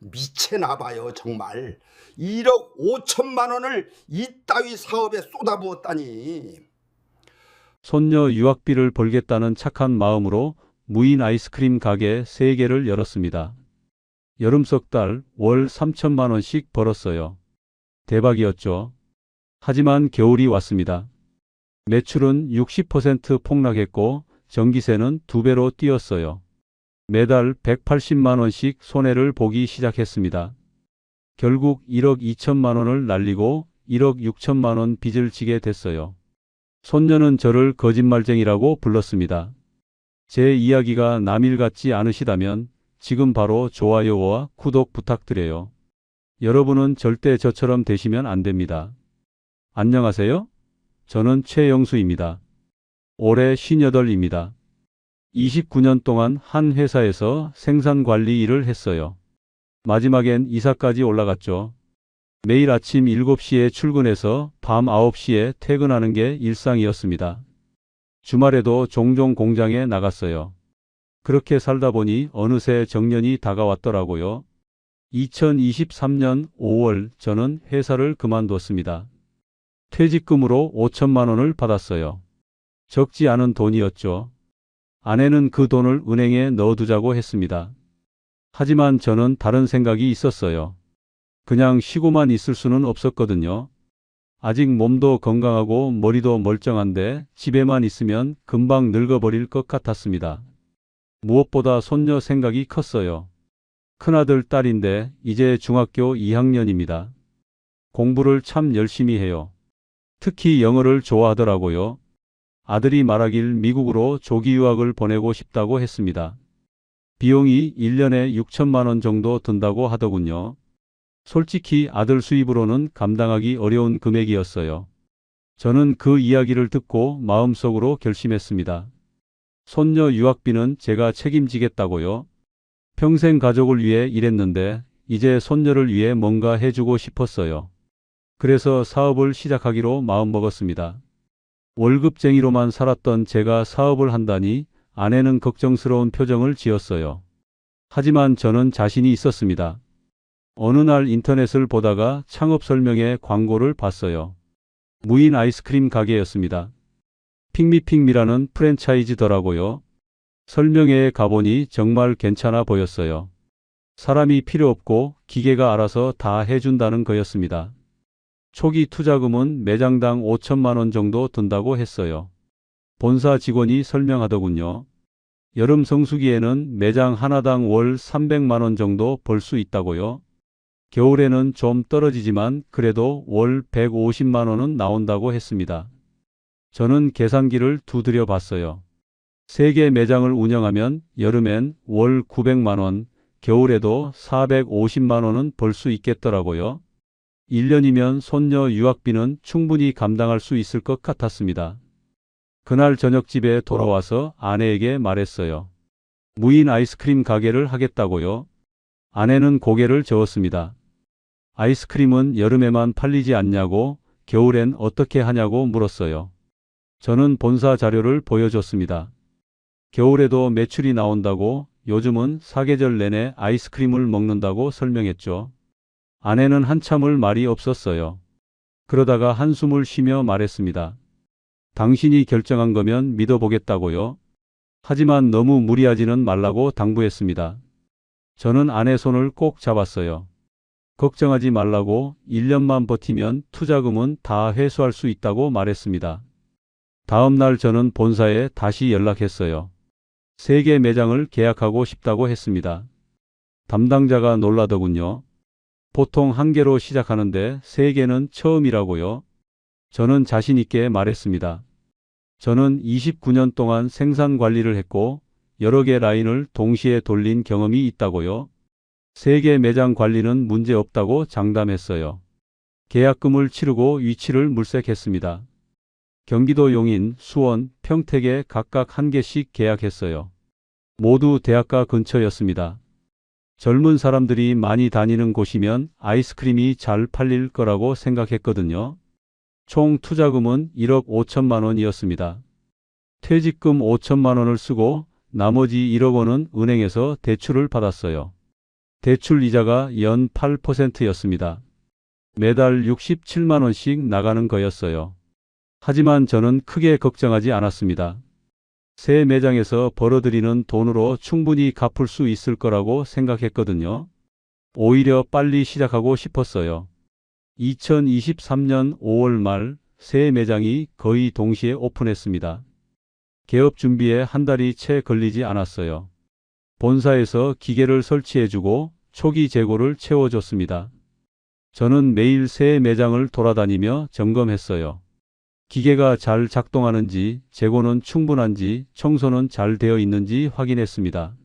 미치나 봐요, 정말. 1억 5천만 원을 이따위 사업에 쏟아부었다니. 손녀 유학비를 벌겠다는 착한 마음으로 무인 아이스크림 가게 3개를 열었습니다. 여름 석 달 월 3천만 원씩 벌었어요. 대박이었죠. 하지만 겨울이 왔습니다. 매출은 60% 폭락했고 전기세는 2배로 뛰었어요. 매달 180만 원씩 손해를 보기 시작했습니다. 결국 1억 2천만 원을 날리고 1억 6천만 원 빚을 지게 됐어요. 손녀는 저를 거짓말쟁이라고 불렀습니다. 제 이야기가 남일 같지 않으시다면 지금 바로 좋아요와 구독 부탁드려요. 여러분은 절대 저처럼 되시면 안 됩니다. 안녕하세요. 저는 최영수입니다. 올해 58입니다. 29년 동안 한 회사에서 생산관리 일을 했어요. 마지막엔 이사까지 올라갔죠. 매일 아침 7시에 출근해서 밤 9시에 퇴근하는 게 일상이었습니다. 주말에도 종종 공장에 나갔어요. 그렇게 살다 보니 어느새 정년이 다가왔더라고요. 2023년 5월 저는 회사를 그만뒀습니다. 퇴직금으로 5천만 원을 받았어요. 적지 않은 돈이었죠. 아내는 그 돈을 은행에 넣어두자고 했습니다. 하지만 저는 다른 생각이 있었어요. 그냥 쉬고만 있을 수는 없었거든요. 아직 몸도 건강하고 머리도 멀쩡한데 집에만 있으면 금방 늙어버릴 것 같았습니다. 무엇보다 손녀 생각이 컸어요. 큰아들 딸인데 이제 중학교 2학년입니다. 공부를 참 열심히 해요. 특히 영어를 좋아하더라고요. 아들이 말하길 미국으로 조기 유학을 보내고 싶다고 했습니다. 비용이 1년에 6천만 원 정도 든다고 하더군요. 솔직히 아들 수입으로는 감당하기 어려운 금액이었어요. 저는 그 이야기를 듣고 마음속으로 결심했습니다. 손녀 유학비는 제가 책임지겠다고요. 평생 가족을 위해 일했는데 이제 손녀를 위해 뭔가 해주고 싶었어요. 그래서 사업을 시작하기로 마음먹었습니다. 월급쟁이로만 살았던 제가 사업을 한다니 아내는 걱정스러운 표정을 지었어요. 하지만 저는 자신이 있었습니다. 어느 날 인터넷을 보다가 창업 설명회 광고를 봤어요. 무인 아이스크림 가게였습니다. 핑미핑미라는 프랜차이즈더라고요. 설명회에 가보니 정말 괜찮아 보였어요. 사람이 필요 없고 기계가 알아서 다 해준다는 거였습니다. 초기 투자금은 매장당 5천만 원 정도 든다고 했어요. 본사 직원이 설명하더군요. 여름 성수기에는 매장 하나당 월 300만 원 정도 벌 수 있다고요. 겨울에는 좀 떨어지지만 그래도 월 150만 원은 나온다고 했습니다. 저는 계산기를 두드려 봤어요. 3개 매장을 운영하면 여름엔 월 900만 원, 겨울에도 450만 원은 벌 수 있겠더라고요. 1년이면 손녀 유학비는 충분히 감당할 수 있을 것 같았습니다. 그날 저녁 집에 돌아와서 아내에게 말했어요. 무인 아이스크림 가게를 하겠다고요. 아내는 고개를 저었습니다. 아이스크림은 여름에만 팔리지 않냐고, 겨울엔 어떻게 하냐고 물었어요. 저는 본사 자료를 보여줬습니다. 겨울에도 매출이 나온다고, 요즘은 사계절 내내 아이스크림을 먹는다고 설명했죠. 아내는 한참을 말이 없었어요. 그러다가 한숨을 쉬며 말했습니다. 당신이 결정한 거면 믿어보겠다고요. 하지만 너무 무리하지는 말라고 당부했습니다. 저는 아내 손을 꼭 잡았어요. 걱정하지 말라고, 1년만 버티면 투자금은 다 회수할 수 있다고 말했습니다. 다음 날 저는 본사에 다시 연락했어요. 3개 매장을 계약하고 싶다고 했습니다. 담당자가 놀라더군요. 보통 1개로 시작하는데 3개는 처음이라고요. 저는 자신 있게 말했습니다. 저는 29년 동안 생산 관리를 했고 여러 개 라인을 동시에 돌린 경험이 있다고요. 3개 매장 관리는 문제 없다고 장담했어요. 계약금을 치르고 위치를 물색했습니다. 경기도 용인, 수원, 평택에 각각 1개씩 계약했어요. 모두 대학가 근처였습니다. 젊은 사람들이 많이 다니는 곳이면 아이스크림이 잘 팔릴 거라고 생각했거든요. 총 투자금은 1억 5천만 원이었습니다. 퇴직금 5천만 원을 쓰고 나머지 1억 원은 은행에서 대출을 받았어요. 대출 이자가 연 8%였습니다. 매달 67만 원씩 나가는 거였어요. 하지만 저는 크게 걱정하지 않았습니다. 새 매장에서 벌어들이는 돈으로 충분히 갚을 수 있을 거라고 생각했거든요. 오히려 빨리 시작하고 싶었어요. 2023년 5월 말 새 매장이 거의 동시에 오픈했습니다. 개업 준비에 한 달이 채 걸리지 않았어요. 본사에서 기계를 설치해주고 초기 재고를 채워줬습니다. 저는 매일 새 매장을 돌아다니며 점검했어요. 기계가 잘 작동하는지, 재고는 충분한지, 청소는 잘 되어 있는지 확인했습니다.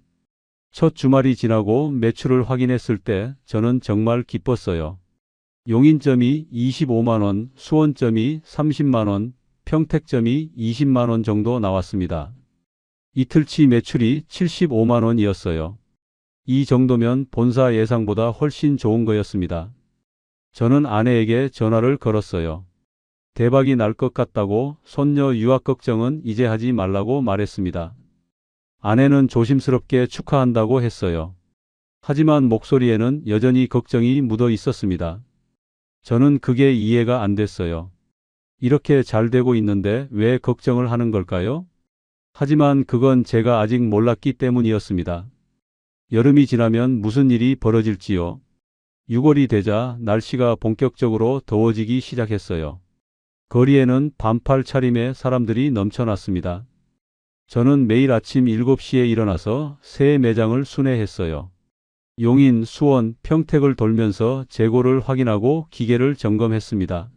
첫 주말이 지나고 매출을 확인했을 때 저는 정말 기뻤어요. 용인점이 25만 원, 수원점이 30만 원, 평택점이 20만 원 정도 나왔습니다. 이틀치 매출이 75만 원이었어요. 이 정도면 본사 예상보다 훨씬 좋은 거였습니다. 저는 아내에게 전화를 걸었어요. 대박이 날 것 같다고 손녀 유학 걱정은 이제 하지 말라고 말했습니다. 아내는 조심스럽게 축하한다고 했어요. 하지만 목소리에는 여전히 걱정이 묻어 있었습니다. 저는 그게 이해가 안 됐어요. 이렇게 잘 되고 있는데 왜 걱정을 하는 걸까요? 하지만 그건 제가 아직 몰랐기 때문이었습니다. 여름이 지나면 무슨 일이 벌어질지요. 6월이 되자 날씨가 본격적으로 더워지기 시작했어요. 거리에는 반팔 차림에 사람들이 넘쳐났습니다. 저는 매일 아침 7시에 일어나서 새 매장을 순회했어요. 용인, 수원, 평택을 돌면서 재고를 확인하고 기계를 점검했습니다.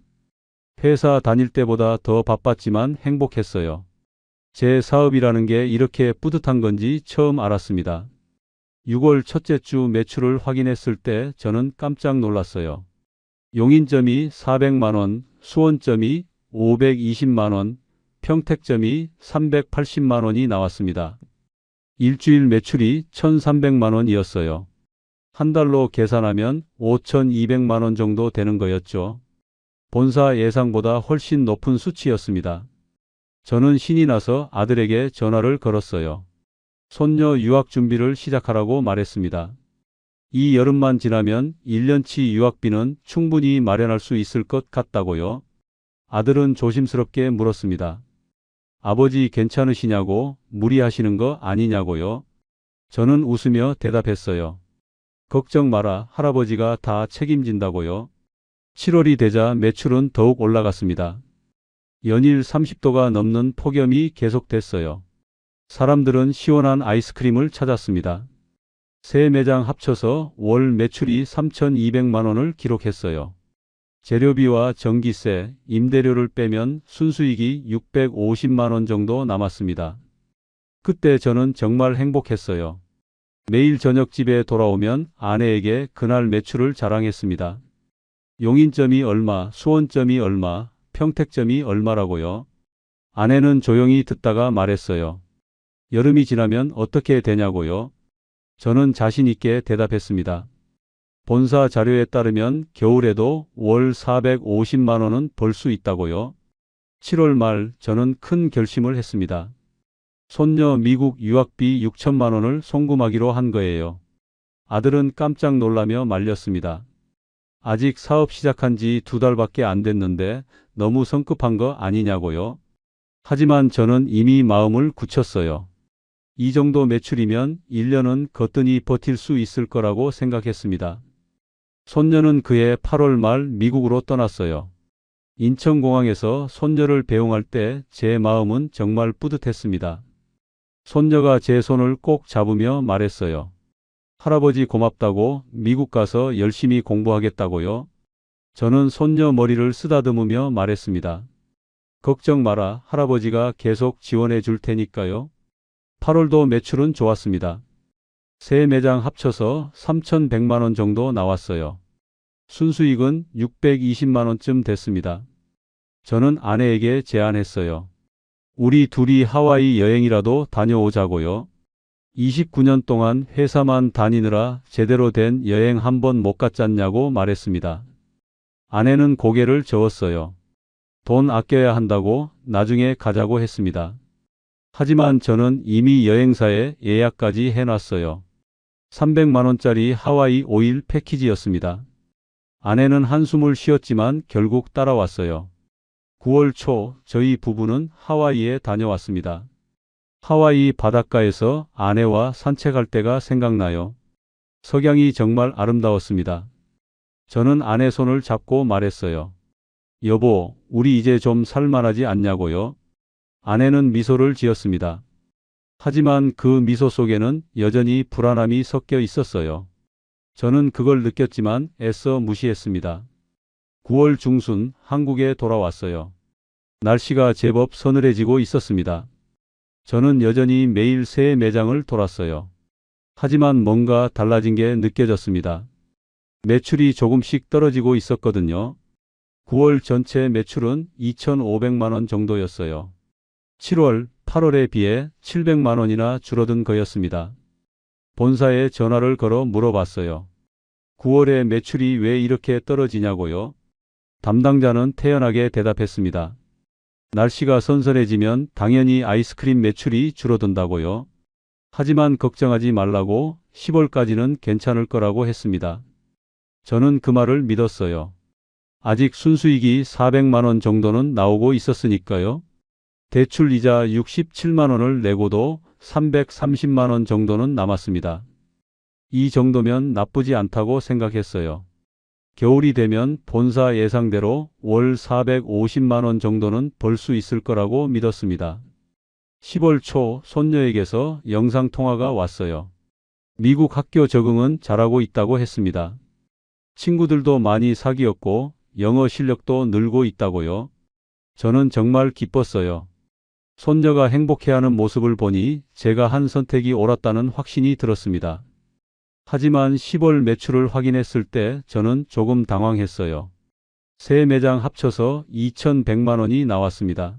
회사 다닐 때보다 더 바빴지만 행복했어요. 제 사업이라는 게 이렇게 뿌듯한 건지 처음 알았습니다. 6월 첫째 주 매출을 확인했을 때 저는 깜짝 놀랐어요. 용인점이 400만 원, 수원점이 520만 원, 평택점이 380만 원이 나왔습니다. 일주일 매출이 1,300만 원이었어요. 한 달로 계산하면 5,200만 원 정도 되는 거였죠. 본사 예상보다 훨씬 높은 수치였습니다. 저는 신이 나서 아들에게 전화를 걸었어요. 손녀 유학 준비를 시작하라고 말했습니다. 이 여름만 지나면 1년치 유학비는 충분히 마련할 수 있을 것 같다고요. 아들은 조심스럽게 물었습니다. 아버지 괜찮으시냐고, 무리하시는 거 아니냐고요. 저는 웃으며 대답했어요. 걱정 마라, 할아버지가 다 책임진다고요. 7월이 되자 매출은 더욱 올라갔습니다. 연일 30도가 넘는 폭염이 계속됐어요. 사람들은 시원한 아이스크림을 찾았습니다. 세 매장 합쳐서 월 매출이 3,200만 원을 기록했어요. 재료비와 전기세, 임대료를 빼면 순수익이 650만 원 정도 남았습니다. 그때 저는 정말 행복했어요. 매일 저녁 집에 돌아오면 아내에게 그날 매출을 자랑했습니다. 용인점이 얼마, 수원점이 얼마, 평택점이 얼마라고요? 아내는 조용히 듣다가 말했어요. 여름이 지나면 어떻게 되냐고요? 저는 자신 있게 대답했습니다. 본사 자료에 따르면 겨울에도 월 450만 원은 벌 수 있다고요. 7월 말 저는 큰 결심을 했습니다. 손녀 미국 유학비 6천만 원을 송금하기로 한 거예요. 아들은 깜짝 놀라며 말렸습니다. 아직 사업 시작한 지 2달밖에 안 됐는데 너무 성급한 거 아니냐고요. 하지만 저는 이미 마음을 굳혔어요. 이 정도 매출이면 1년은 거뜬히 버틸 수 있을 거라고 생각했습니다. 손녀는 그해 8월 말 미국으로 떠났어요. 인천공항에서 손녀를 배웅할 때 제 마음은 정말 뿌듯했습니다. 손녀가 제 손을 꼭 잡으며 말했어요. 할아버지 고맙다고, 미국 가서 열심히 공부하겠다고요. 저는 손녀 머리를 쓰다듬으며 말했습니다. 걱정 마라, 할아버지가 계속 지원해 줄 테니까요. 8월도 매출은 좋았습니다. 세 매장 합쳐서 3,100만 원 정도 나왔어요. 순수익은 620만 원쯤 됐습니다. 저는 아내에게 제안했어요. 우리 둘이 하와이 여행이라도 다녀오자고요. 29년 동안 회사만 다니느라 제대로 된 여행 한 번 못 갔잖냐고 말했습니다. 아내는 고개를 저었어요. 돈 아껴야 한다고 나중에 가자고 했습니다. 하지만 저는 이미 여행사에 예약까지 해놨어요. 300만 원짜리 하와이 5일 패키지였습니다. 아내는 한숨을 쉬었지만 결국 따라왔어요. 9월 초 저희 부부는 하와이에 다녀왔습니다. 하와이 바닷가에서 아내와 산책할 때가 생각나요. 석양이 정말 아름다웠습니다. 저는 아내 손을 잡고 말했어요. 여보, 우리 이제 좀 살만하지 않냐고요? 아내는 미소를 지었습니다. 하지만 그 미소 속에는 여전히 불안함이 섞여 있었어요. 저는 그걸 느꼈지만 애써 무시했습니다. 9월 중순 한국에 돌아왔어요. 날씨가 제법 서늘해지고 있었습니다. 저는 여전히 매일 새 매장을 돌았어요. 하지만 뭔가 달라진 게 느껴졌습니다. 매출이 조금씩 떨어지고 있었거든요. 9월 전체 매출은 2,500만 원 정도였어요. 7월, 8월에 비해 700만 원이나 줄어든 거였습니다. 본사에 전화를 걸어 물어봤어요. 9월에 매출이 왜 이렇게 떨어지냐고요? 담당자는 태연하게 대답했습니다. 날씨가 선선해지면 당연히 아이스크림 매출이 줄어든다고요. 하지만 걱정하지 말라고 10월까지는 괜찮을 거라고 했습니다. 저는 그 말을 믿었어요. 아직 순수익이 400만 원 정도는 나오고 있었으니까요. 대출 이자 67만 원을 내고도 330만 원 정도는 남았습니다. 이 정도면 나쁘지 않다고 생각했어요. 겨울이 되면 본사 예상대로 월 450만 원 정도는 벌 수 있을 거라고 믿었습니다. 10월 초 손녀에게서 영상통화가 왔어요. 미국 학교 적응은 잘하고 있다고 했습니다. 친구들도 많이 사귀었고 영어 실력도 늘고 있다고요. 저는 정말 기뻤어요. 손녀가 행복해하는 모습을 보니 제가 한 선택이 옳았다는 확신이 들었습니다. 하지만 10월 매출을 확인했을 때 저는 조금 당황했어요. 세 매장 합쳐서 2,100만 원이 나왔습니다.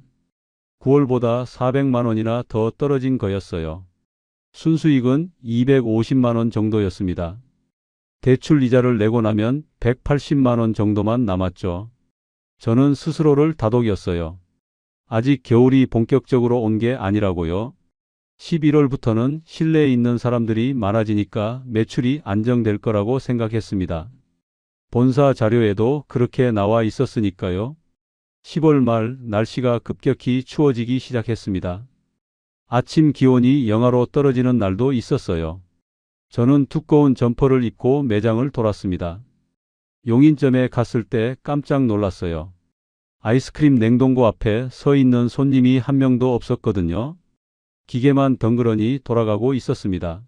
9월보다 400만 원이나 더 떨어진 거였어요. 순수익은 250만 원 정도였습니다. 대출 이자를 내고 나면 180만 원 정도만 남았죠. 저는 스스로를 다독였어요. 아직 겨울이 본격적으로 온 게 아니라고요. 11월부터는 실내에 있는 사람들이 많아지니까 매출이 안정될 거라고 생각했습니다. 본사 자료에도 그렇게 나와 있었으니까요. 10월 말 날씨가 급격히 추워지기 시작했습니다. 아침 기온이 영하로 떨어지는 날도 있었어요. 저는 두꺼운 점퍼를 입고 매장을 돌았습니다. 용인점에 갔을 때 깜짝 놀랐어요. 아이스크림 냉동고 앞에 서 있는 손님이 한 명도 없었거든요. 기계만 덩그러니 돌아가고 있었습니다.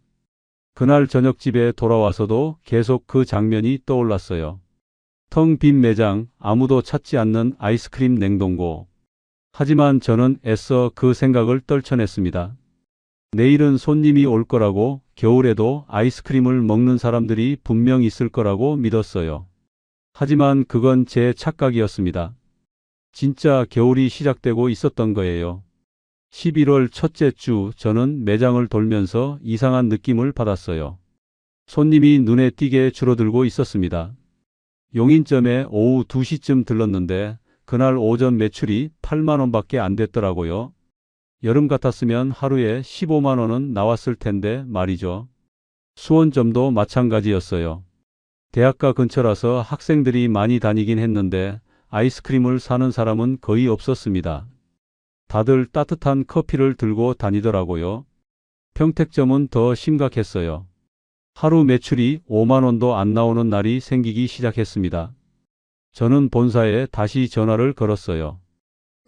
그날 저녁 집에 돌아와서도 계속 그 장면이 떠올랐어요. 텅 빈 매장, 아무도 찾지 않는 아이스크림 냉동고. 하지만 저는 애써 그 생각을 떨쳐냈습니다. 내일은 손님이 올 거라고, 겨울에도 아이스크림을 먹는 사람들이 분명 있을 거라고 믿었어요. 하지만 그건 제 착각이었습니다. 진짜 겨울이 시작되고 있었던 거예요. 11월 첫째 주 저는 매장을 돌면서 이상한 느낌을 받았어요. 손님이 눈에 띄게 줄어들고 있었습니다. 용인점에 오후 2시쯤 들렀는데 그날 오전 매출이 8만 원밖에 안 됐더라고요. 여름 같았으면 하루에 15만 원은 나왔을 텐데 말이죠. 수원점도 마찬가지였어요. 대학가 근처라서 학생들이 많이 다니긴 했는데 아이스크림을 사는 사람은 거의 없었습니다. 다들 따뜻한 커피를 들고 다니더라고요. 평택점은 더 심각했어요. 하루 매출이 5만 원도 안 나오는 날이 생기기 시작했습니다. 저는 본사에 다시 전화를 걸었어요.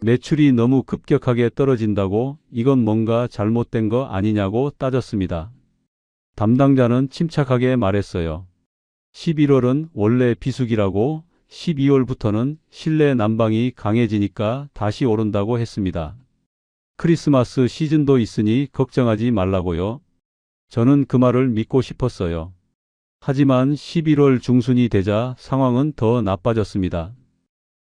매출이 너무 급격하게 떨어진다고 이건 뭔가 잘못된 거 아니냐고 따졌습니다. 담당자는 침착하게 말했어요. 11월은 원래 비수기라고 12월부터는 실내 난방이 강해지니까 다시 오른다고 했습니다. 크리스마스 시즌도 있으니 걱정하지 말라고요. 저는 그 말을 믿고 싶었어요. 하지만 11월 중순이 되자 상황은 더 나빠졌습니다.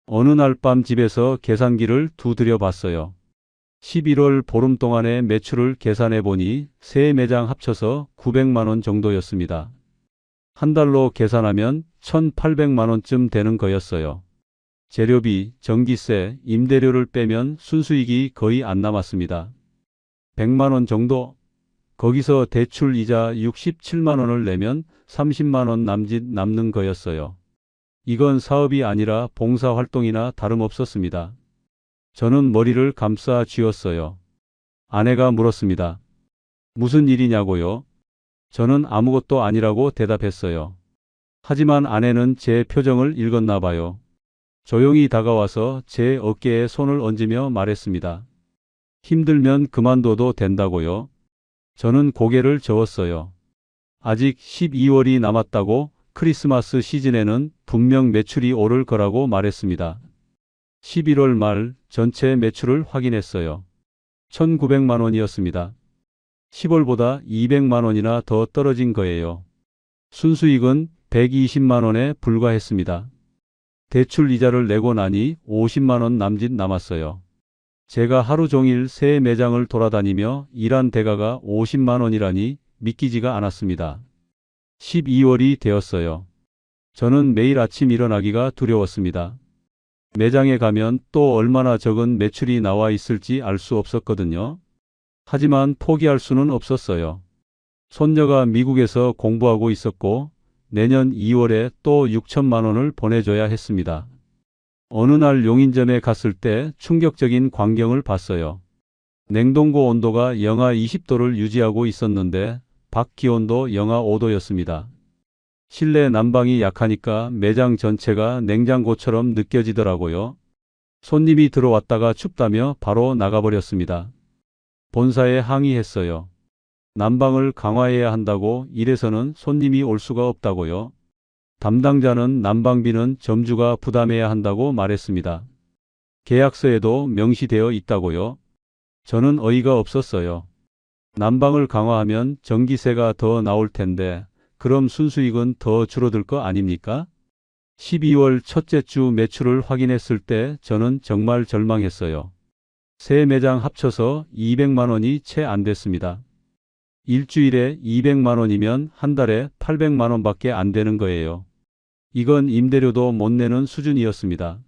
어느 날 밤 집에서 계산기를 두드려 봤어요. 11월 보름 동안의 매출을 계산해 보니 세 매장 합쳐서 900만 원 정도였습니다. 한 달로 계산하면 1,800만 원쯤 되는 거였어요. 재료비, 전기세, 임대료를 빼면 순수익이 거의 안 남았습니다. 100만 원 정도? 거기서 대출 이자 67만 원을 내면 30만 원 남짓 남는 거였어요. 이건 사업이 아니라 봉사활동이나 다름없었습니다. 저는 머리를 감싸 쥐었어요. 아내가 물었습니다. 무슨 일이냐고요? 저는 아무것도 아니라고 대답했어요. 하지만 아내는 제 표정을 읽었나 봐요. 조용히 다가와서 제 어깨에 손을 얹으며 말했습니다. 힘들면 그만둬도 된다고요? 저는 고개를 저었어요. 아직 12월이 남았다고 크리스마스 시즌에는 분명 매출이 오를 거라고 말했습니다. 11월 말 전체 매출을 확인했어요. 1,900만 원이었습니다. 10월보다 200만 원이나 더 떨어진 거예요. 순수익은 120만 원에 불과했습니다. 대출 이자를 내고 나니 50만 원 남짓 남았어요. 제가 하루 종일 새 매장을 돌아다니며 일한 대가가 50만 원이라니 믿기지가 않았습니다. 12월이 되었어요. 저는 매일 아침 일어나기가 두려웠습니다. 매장에 가면 또 얼마나 적은 매출이 나와 있을지 알 수 없었거든요. 하지만 포기할 수는 없었어요. 손녀가 미국에서 공부하고 있었고 내년 2월에 또 6천만 원을 보내줘야 했습니다. 어느 날 용인점에 갔을 때 충격적인 광경을 봤어요. 냉동고 온도가 영하 20도를 유지하고 있었는데 밖 기온도 영하 5도였습니다. 실내 난방이 약하니까 매장 전체가 냉장고처럼 느껴지더라고요. 손님이 들어왔다가 춥다며 바로 나가버렸습니다. 본사에 항의했어요. 난방을 강화해야 한다고 이래서는 손님이 올 수가 없다고요. 담당자는 난방비는 점주가 부담해야 한다고 말했습니다. 계약서에도 명시되어 있다고요. 저는 어이가 없었어요. 난방을 강화하면 전기세가 더 나올 텐데 그럼 순수익은 더 줄어들 거 아닙니까? 12월 첫째 주 매출을 확인했을 때 저는 정말 절망했어요. 세 매장 합쳐서 200만 원이 채 안 됐습니다. 일주일에 200만 원이면 한 달에 800만 원밖에 안 되는 거예요. 이건 임대료도 못 내는 수준이었습니다.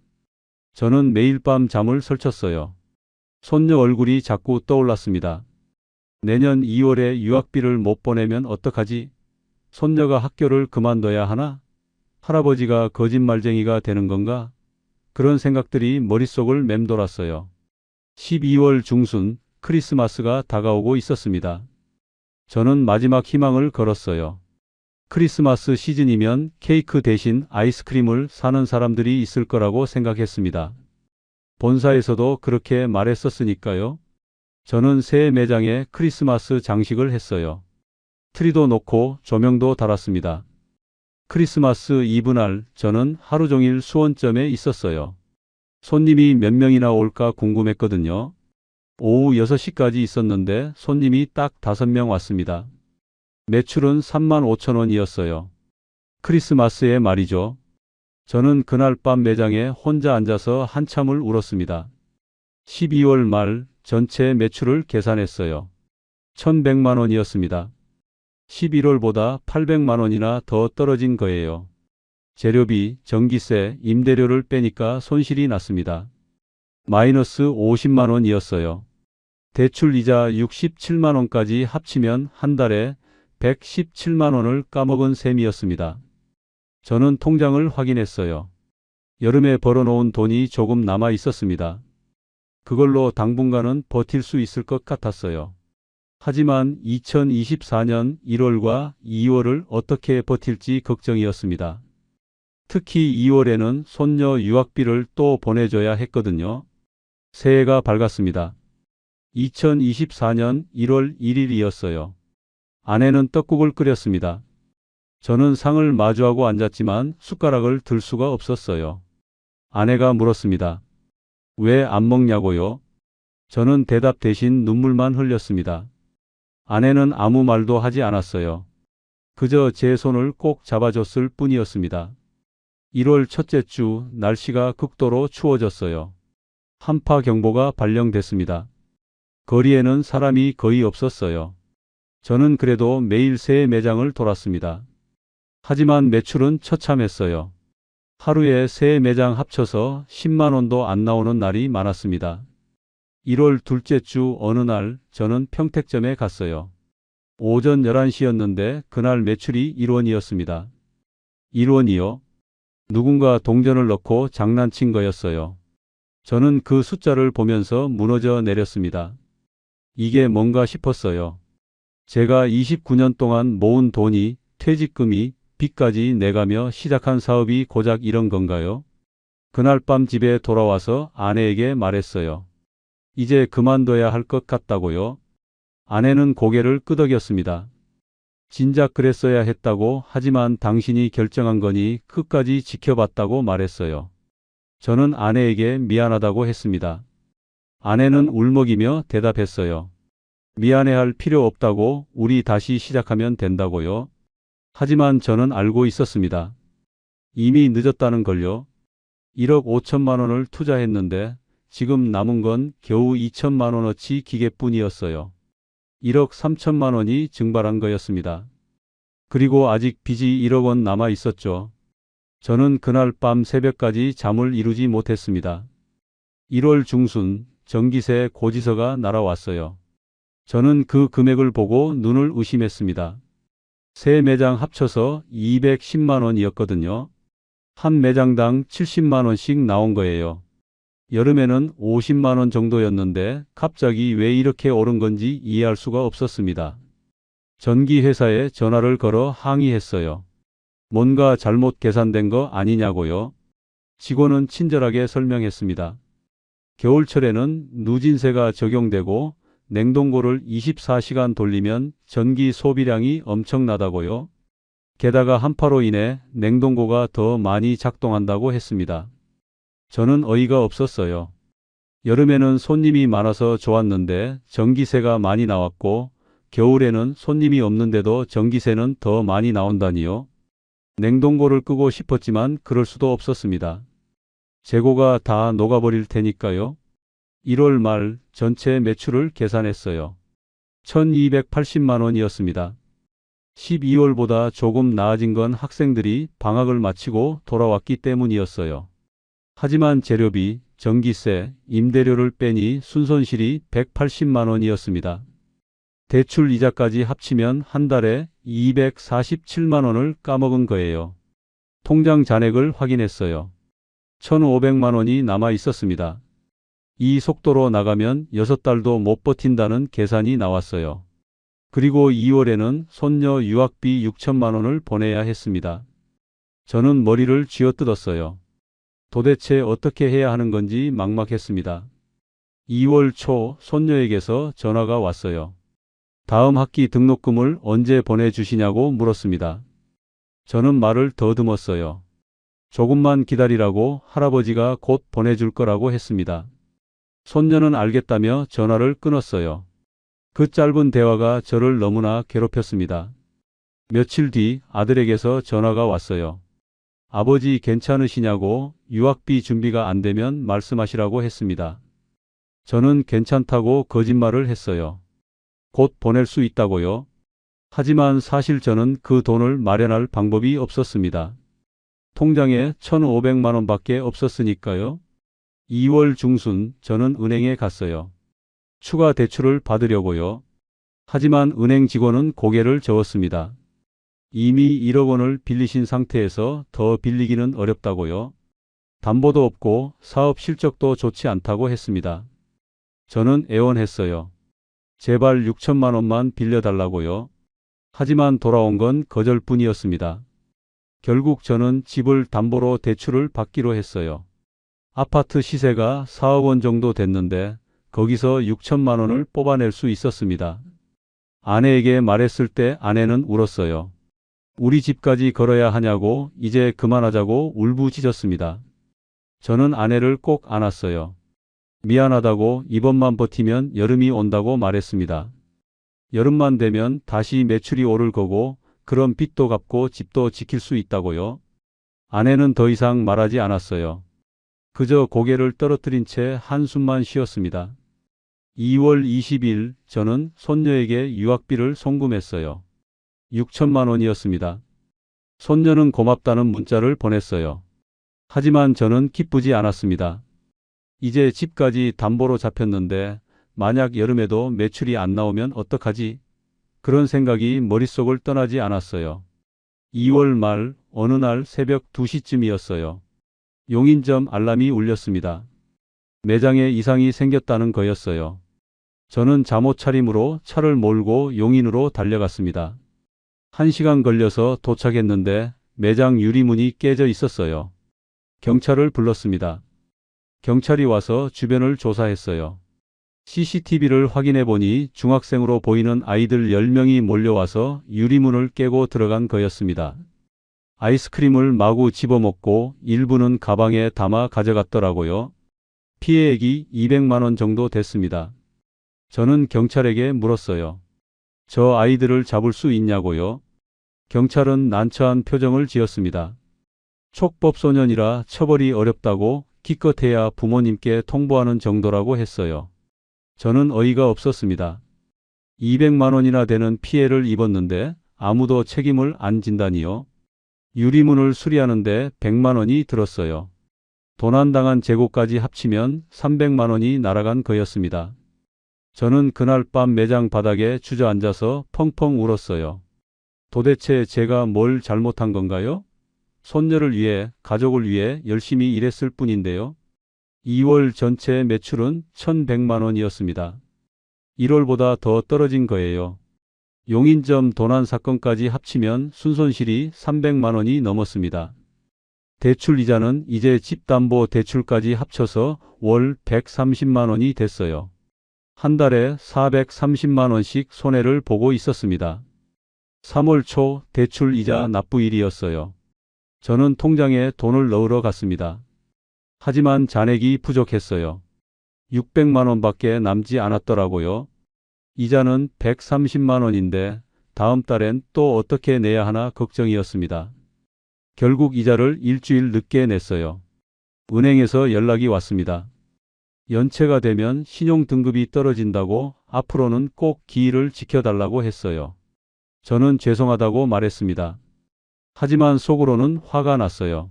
저는 매일 밤 잠을 설쳤어요. 손녀 얼굴이 자꾸 떠올랐습니다. 내년 2월에 유학비를 못 보내면 어떡하지? 손녀가 학교를 그만둬야 하나? 할아버지가 거짓말쟁이가 되는 건가? 그런 생각들이 머릿속을 맴돌았어요. 12월 중순 크리스마스가 다가오고 있었습니다. 저는 마지막 희망을 걸었어요. 크리스마스 시즌이면 케이크 대신 아이스크림을 사는 사람들이 있을 거라고 생각했습니다. 본사에서도 그렇게 말했었으니까요. 저는 새 매장에 크리스마스 장식을 했어요. 트리도 놓고 조명도 달았습니다. 크리스마스 이브 날 저는 하루 종일 수원점에 있었어요. 손님이 몇 명이나 올까 궁금했거든요. 오후 6시까지 있었는데 손님이 딱 5명 왔습니다. 매출은 3만 5천 원이었어요. 크리스마스에 말이죠. 저는 그날 밤 매장에 혼자 앉아서 한참을 울었습니다. 12월 말 전체 매출을 계산했어요. 1,100만 원이었습니다. 11월보다 800만 원이나 더 떨어진 거예요. 재료비, 전기세, 임대료를 빼니까 손실이 났습니다. 마이너스 50만 원이었어요. 대출 이자 67만 원까지 합치면 한 달에 117만 원을 까먹은 셈이었습니다. 저는 통장을 확인했어요. 여름에 벌어놓은 돈이 조금 남아 있었습니다. 그걸로 당분간은 버틸 수 있을 것 같았어요. 하지만 2024년 1월과 2월을 어떻게 버틸지 걱정이었습니다. 특히 2월에는 손녀 유학비를 또 보내줘야 했거든요. 새해가 밝았습니다. 2024년 1월 1일이었어요. 아내는 떡국을 끓였습니다. 저는 상을 마주하고 앉았지만 숟가락을 들 수가 없었어요. 아내가 물었습니다. 왜 안 먹냐고요? 저는 대답 대신 눈물만 흘렸습니다. 아내는 아무 말도 하지 않았어요. 그저 제 손을 꼭 잡아줬을 뿐이었습니다. 1월 첫째 주 날씨가 극도로 추워졌어요. 한파경보가 발령됐습니다. 거리에는 사람이 거의 없었어요. 저는 그래도 매일 새 매장을 돌았습니다. 하지만 매출은 처참했어요. 하루에 새 매장 합쳐서 10만 원도 안 나오는 날이 많았습니다. 1월 둘째 주 어느 날 저는 평택점에 갔어요. 오전 11시였는데 그날 매출이 1원이었습니다. 1원이요? 누군가 동전을 넣고 장난친 거였어요. 저는 그 숫자를 보면서 무너져 내렸습니다. 이게 뭔가 싶었어요. 제가 29년 동안 모은 돈이, 퇴직금이, 빚까지 내가며 시작한 사업이 고작 이런 건가요? 그날 밤 집에 돌아와서 아내에게 말했어요. 이제 그만둬야 할 것 같다고요? 아내는 고개를 끄덕였습니다. 진작 그랬어야 했다고, 하지만 당신이 결정한 거니 끝까지 지켜봤다고 말했어요. 저는 아내에게 미안하다고 했습니다. 아내는 울먹이며 대답했어요. 미안해할 필요 없다고, 우리 다시 시작하면 된다고요. 하지만 저는 알고 있었습니다. 이미 늦었다는 걸요. 1억 5천만 원을 투자했는데 지금 남은 건 겨우 2천만 원어치 기계뿐이었어요. 1억 3천만 원이 증발한 거였습니다. 그리고 아직 빚이 1억 원 남아 있었죠. 저는 그날 밤 새벽까지 잠을 이루지 못했습니다. 1월 중순 전기세 고지서가 날아왔어요. 저는 그 금액을 보고 눈을 의심했습니다. 세 매장 합쳐서 210만 원이었거든요. 한 매장당 70만 원씩 나온 거예요. 여름에는 50만 원 정도였는데 갑자기 왜 이렇게 오른 건지 이해할 수가 없었습니다. 전기회사에 전화를 걸어 항의했어요. 뭔가 잘못 계산된 거 아니냐고요? 직원은 친절하게 설명했습니다. 겨울철에는 누진세가 적용되고 냉동고를 24시간 돌리면 전기 소비량이 엄청나다고요. 게다가 한파로 인해 냉동고가 더 많이 작동한다고 했습니다. 저는 어이가 없었어요. 여름에는 손님이 많아서 좋았는데 전기세가 많이 나왔고 겨울에는 손님이 없는데도 전기세는 더 많이 나온다니요. 냉동고를 끄고 싶었지만 그럴 수도 없었습니다. 재고가 다 녹아버릴 테니까요. 1월 말 전체 매출을 계산했어요. 1280만 원이었습니다. 12월보다 조금 나아진 건 학생들이 방학을 마치고 돌아왔기 때문이었어요. 하지만 재료비, 전기세, 임대료를 빼니 순손실이 180만 원이었습니다. 대출 이자까지 합치면 한 달에 247만 원을 까먹은 거예요. 통장 잔액을 확인했어요. 1,500만 원이 남아 있었습니다. 이 속도로 나가면 6달도 못 버틴다는 계산이 나왔어요. 그리고 2월에는 손녀 유학비 6천만 원을 보내야 했습니다. 저는 머리를 쥐어뜯었어요. 도대체 어떻게 해야 하는 건지 막막했습니다. 2월 초 손녀에게서 전화가 왔어요. 다음 학기 등록금을 언제 보내주시냐고 물었습니다. 저는 말을 더듬었어요. 조금만 기다리라고, 할아버지가 곧 보내줄 거라고 했습니다. 손녀는 알겠다며 전화를 끊었어요. 그 짧은 대화가 저를 너무나 괴롭혔습니다. 며칠 뒤 아들에게서 전화가 왔어요. 아버지 괜찮으시냐고, 유학비 준비가 안 되면 말씀하시라고 했습니다. 저는 괜찮다고 거짓말을 했어요. 곧 보낼 수 있다고요. 하지만 사실 저는 그 돈을 마련할 방법이 없었습니다. 통장에 1,500만 원밖에 없었으니까요. 2월 중순 저는 은행에 갔어요. 추가 대출을 받으려고요. 하지만 은행 직원은 고개를 저었습니다. 이미 1억 원을 빌리신 상태에서 더 빌리기는 어렵다고요. 담보도 없고 사업 실적도 좋지 않다고 했습니다. 저는 애원했어요. 제발 6천만 원만 빌려달라고요. 하지만 돌아온 건 거절뿐이었습니다. 결국 저는 집을 담보로 대출을 받기로 했어요. 아파트 시세가 4억 원 정도 됐는데 거기서 6천만 원을 뽑아낼 수 있었습니다. 아내에게 말했을 때 아내는 울었어요. 우리 집까지 걸어야 하냐고, 이제 그만하자고 울부짖었습니다. 저는 아내를 꼭 안았어요. 미안하다고, 이번만 버티면 여름이 온다고 말했습니다. 여름만 되면 다시 매출이 오를 거고 그럼 빚도 갚고 집도 지킬 수 있다고요. 아내는 더 이상 말하지 않았어요. 그저 고개를 떨어뜨린 채 한숨만 쉬었습니다. 2월 20일 저는 손녀에게 유학비를 송금했어요. 6천만 원이었습니다. 손녀는 고맙다는 문자를 보냈어요. 하지만 저는 기쁘지 않았습니다. 이제 집까지 담보로 잡혔는데 만약 여름에도 매출이 안 나오면 어떡하지? 그런 생각이 머릿속을 떠나지 않았어요. 2월 말 어느 날 새벽 2시쯤이었어요. 용인점 알람이 울렸습니다. 매장에 이상이 생겼다는 거였어요. 저는 잠옷 차림으로 차를 몰고 용인으로 달려갔습니다. 1시간 걸려서 도착했는데 매장 유리문이 깨져 있었어요. 경찰을 불렀습니다. 경찰이 와서 주변을 조사했어요. CCTV를 확인해 보니 중학생으로 보이는 아이들 10명이 몰려와서 유리문을 깨고 들어간 거였습니다. 아이스크림을 마구 집어먹고 일부는 가방에 담아 가져갔더라고요. 피해액이 200만 원 정도 됐습니다. 저는 경찰에게 물었어요. 저 아이들을 잡을 수 있냐고요? 경찰은 난처한 표정을 지었습니다. 촉법소년이라 처벌이 어렵다고 기껏해야 부모님께 통보하는 정도라고 했어요. 저는 어이가 없었습니다. 200만 원이나 되는 피해를 입었는데 아무도 책임을 안 진다니요. 유리문을 수리하는데 100만 원이 들었어요. 도난당한 재고까지 합치면 300만 원이 날아간 거였습니다. 저는 그날 밤 매장 바닥에 주저앉아서 펑펑 울었어요. 도대체 제가 뭘 잘못한 건가요? 손녀를 위해, 가족을 위해 열심히 일했을 뿐인데요. 2월 전체 매출은 1,100만 원이었습니다. 1월보다 더 떨어진 거예요. 용인점 도난 사건까지 합치면 순손실이 300만 원이 넘었습니다. 대출 이자는 이제 집담보 대출까지 합쳐서 월 130만 원이 됐어요. 한 달에 430만 원씩 손해를 보고 있었습니다. 3월 초 대출 이자 납부일이었어요. 저는 통장에 돈을 넣으러 갔습니다. 하지만 잔액이 부족했어요. 600만 원밖에 남지 않았더라고요. 이자는 130만 원인데 다음 달엔 또 어떻게 내야 하나 걱정이었습니다. 결국 이자를 일주일 늦게 냈어요. 은행에서 연락이 왔습니다. 연체가 되면 신용등급이 떨어진다고 앞으로는 꼭 기일을 지켜달라고 했어요. 저는 죄송하다고 말했습니다. 하지만 속으로는 화가 났어요.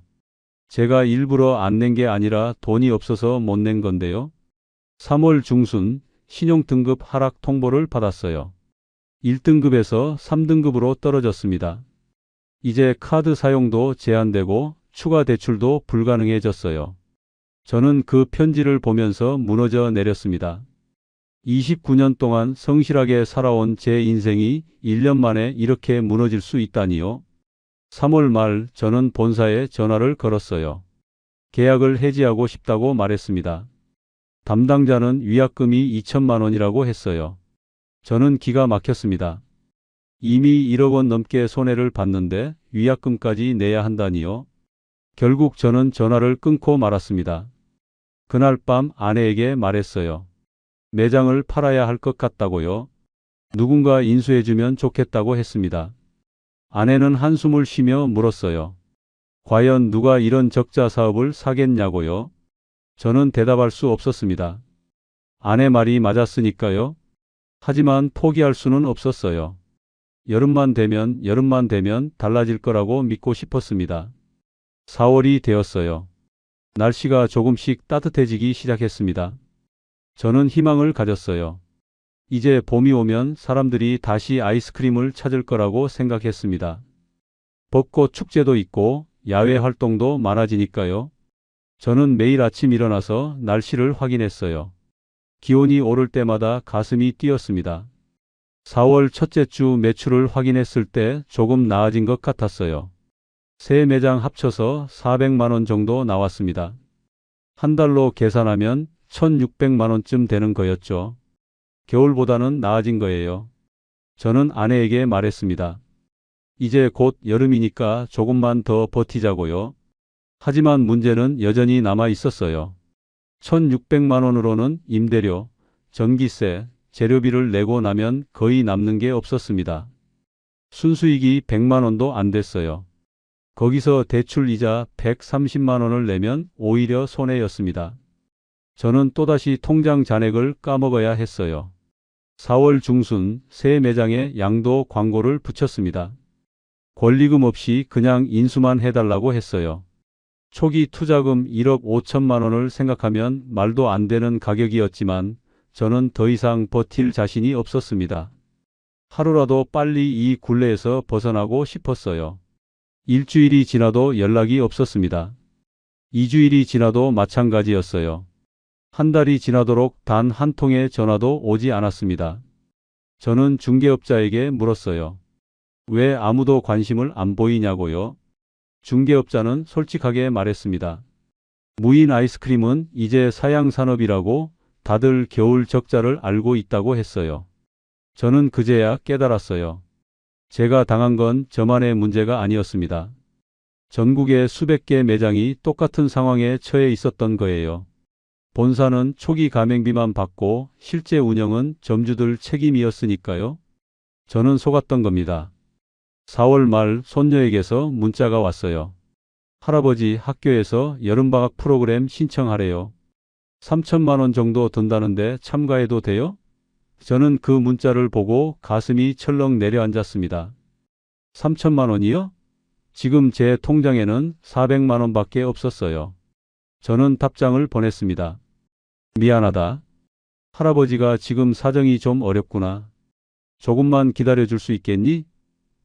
제가 일부러 안 낸 게 아니라 돈이 없어서 못 낸 건데요. 3월 중순 신용등급 하락 통보를 받았어요. 1등급에서 3등급으로 떨어졌습니다. 이제 카드 사용도 제한되고 추가 대출도 불가능해졌어요. 저는 그 편지를 보면서 무너져 내렸습니다. 29년 동안 성실하게 살아온 제 인생이 1년 만에 이렇게 무너질 수 있다니요. 3월 말 저는 본사에 전화를 걸었어요. 계약을 해지하고 싶다고 말했습니다. 담당자는 위약금이 2천만 원이라고 했어요. 저는 기가 막혔습니다. 이미 1억 원 넘게 손해를 봤는데 위약금까지 내야 한다니요. 결국 저는 전화를 끊고 말았습니다. 그날 밤 아내에게 말했어요. 매장을 팔아야 할 것 같다고요. 누군가 인수해주면 좋겠다고 했습니다. 아내는 한숨을 쉬며 물었어요. 과연 누가 이런 적자 사업을 사겠냐고요? 저는 대답할 수 없었습니다. 아내 말이 맞았으니까요. 하지만 포기할 수는 없었어요. 여름만 되면 달라질 거라고 믿고 싶었습니다. 4월이 되었어요. 날씨가 조금씩 따뜻해지기 시작했습니다. 저는 희망을 가졌어요. 이제 봄이 오면 사람들이 다시 아이스크림을 찾을 거라고 생각했습니다. 벚꽃 축제도 있고 야외 활동도 많아지니까요. 저는 매일 아침 일어나서 날씨를 확인했어요. 기온이 오를 때마다 가슴이 뛰었습니다. 4월 첫째 주 매출을 확인했을 때 조금 나아진 것 같았어요. 세 매장 합쳐서 400만 원 정도 나왔습니다. 한 달로 계산하면 1,600만 원쯤 되는 거였죠. 겨울보다는 나아진 거예요. 저는 아내에게 말했습니다. 이제 곧 여름이니까 조금만 더 버티자고요. 하지만 문제는 여전히 남아 있었어요. 1,600만 원으로는 임대료, 전기세, 재료비를 내고 나면 거의 남는 게 없었습니다. 순수익이 100만 원도 안 됐어요. 거기서 대출 이자 130만 원을 내면 오히려 손해였습니다. 저는 또다시 통장 잔액을 까먹어야 했어요. 4월 중순 새 매장에 양도 광고를 붙였습니다. 권리금 없이 그냥 인수만 해달라고 했어요. 초기 투자금 1억 5천만 원을 생각하면 말도 안 되는 가격이었지만 저는 더 이상 버틸 자신이 없었습니다. 하루라도 빨리 이 굴레에서 벗어나고 싶었어요. 일주일이 지나도 연락이 없었습니다. 2주일이 지나도 마찬가지였어요. 한 달이 지나도록 단 한 통의 전화도 오지 않았습니다. 저는 중개업자에게 물었어요. 왜 아무도 관심을 안 보이냐고요? 중개업자는 솔직하게 말했습니다. 무인 아이스크림은 이제 사양산업이라고 다들 겨울 적자를 알고 있다고 했어요. 저는 그제야 깨달았어요. 제가 당한 건 저만의 문제가 아니었습니다. 전국의 수백 개 매장이 똑같은 상황에 처해 있었던 거예요. 본사는 초기 가맹비만 받고 실제 운영은 점주들 책임이었으니까요. 저는 속았던 겁니다. 4월 말 손녀에게서 문자가 왔어요. 할아버지 학교에서 여름방학 프로그램 신청하래요. 3천만 원 정도 든다는데 참가해도 돼요? 저는 그 문자를 보고 가슴이 철렁 내려앉았습니다. 3천만 원이요? 지금 제 통장에는 400만 원밖에 없었어요. 저는 답장을 보냈습니다. 미안하다. 할아버지가 지금 사정이 좀 어렵구나. 조금만 기다려줄 수 있겠니?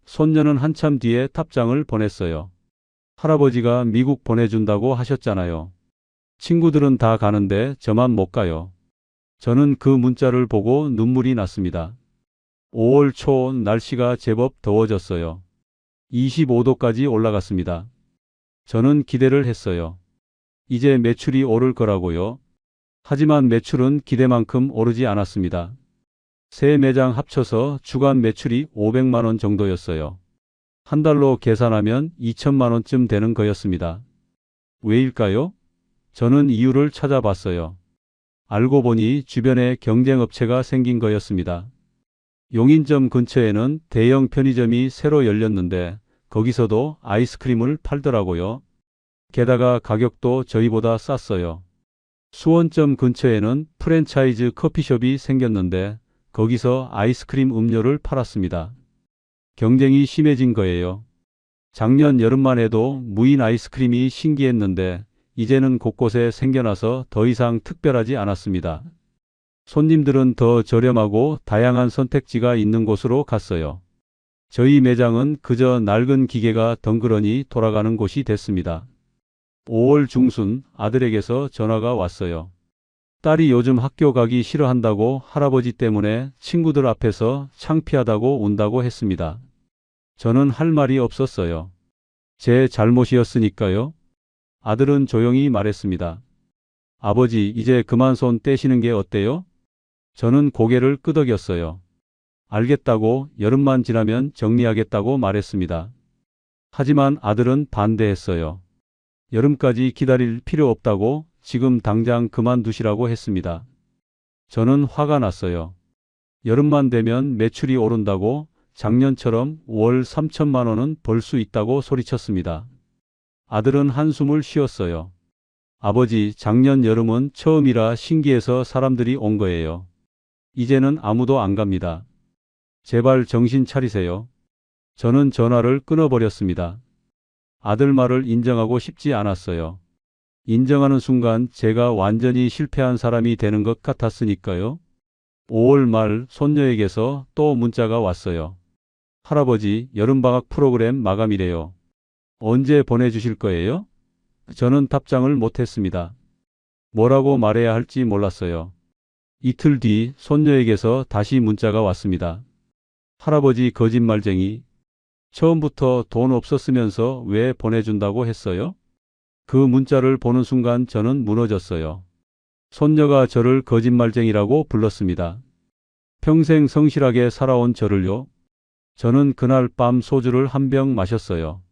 손녀는 한참 뒤에 답장을 보냈어요. 할아버지가 미국 보내준다고 하셨잖아요. 친구들은 다 가는데 저만 못 가요. 저는 그 문자를 보고 눈물이 났습니다. 5월 초 날씨가 제법 더워졌어요. 25도까지 올라갔습니다. 저는 기대를 했어요. 이제 매출이 오를 거라고요. 하지만 매출은 기대만큼 오르지 않았습니다. 세 매장 합쳐서 주간 매출이 500만 원 정도였어요. 한 달로 계산하면 2천만 원쯤 되는 거였습니다. 왜일까요? 저는 이유를 찾아봤어요. 알고 보니 주변에 경쟁업체가 생긴 거였습니다. 용인점 근처에는 대형 편의점이 새로 열렸는데 거기서도 아이스크림을 팔더라고요. 게다가 가격도 저희보다 쌌어요. 수원점 근처에는 프랜차이즈 커피숍이 생겼는데 거기서 아이스크림 음료를 팔았습니다. 경쟁이 심해진 거예요. 작년 여름만 해도 무인 아이스크림이 신기했는데 이제는 곳곳에 생겨나서 더 이상 특별하지 않았습니다. 손님들은 더 저렴하고 다양한 선택지가 있는 곳으로 갔어요. 저희 매장은 그저 낡은 기계가 덩그러니 돌아가는 곳이 됐습니다. 5월 중순 아들에게서 전화가 왔어요. 딸이 요즘 학교 가기 싫어한다고 할아버지 때문에 친구들 앞에서 창피하다고 운다고 했습니다. 저는 할 말이 없었어요. 제 잘못이었으니까요. 아들은 조용히 말했습니다. 아버지, 이제 그만 손 떼시는 게 어때요? 저는 고개를 끄덕였어요. 알겠다고, 여름만 지나면 정리하겠다고 말했습니다. 하지만 아들은 반대했어요. 여름까지 기다릴 필요 없다고 지금 당장 그만두시라고 했습니다. 저는 화가 났어요. 여름만 되면 매출이 오른다고 작년처럼 월 3천만 원은 벌 수 있다고 소리쳤습니다. 아들은 한숨을 쉬었어요. 아버지, 작년 여름은 처음이라 신기해서 사람들이 온 거예요. 이제는 아무도 안 갑니다. 제발 정신 차리세요. 저는 전화를 끊어버렸습니다. 아들 말을 인정하고 싶지 않았어요. 인정하는 순간 제가 완전히 실패한 사람이 되는 것 같았으니까요. 5월 말 손녀에게서 또 문자가 왔어요. 할아버지, 여름방학 프로그램 마감이래요. 언제 보내주실 거예요? 저는 답장을 못했습니다. 뭐라고 말해야 할지 몰랐어요. 이틀 뒤 손녀에게서 다시 문자가 왔습니다. 할아버지 거짓말쟁이. 처음부터 돈 없었으면서 왜 보내준다고 했어요? 그 문자를 보는 순간 저는 무너졌어요. 손녀가 저를 거짓말쟁이라고 불렀습니다. 평생 성실하게 살아온 저를요. 저는 그날 밤 소주를 한 병 마셨어요.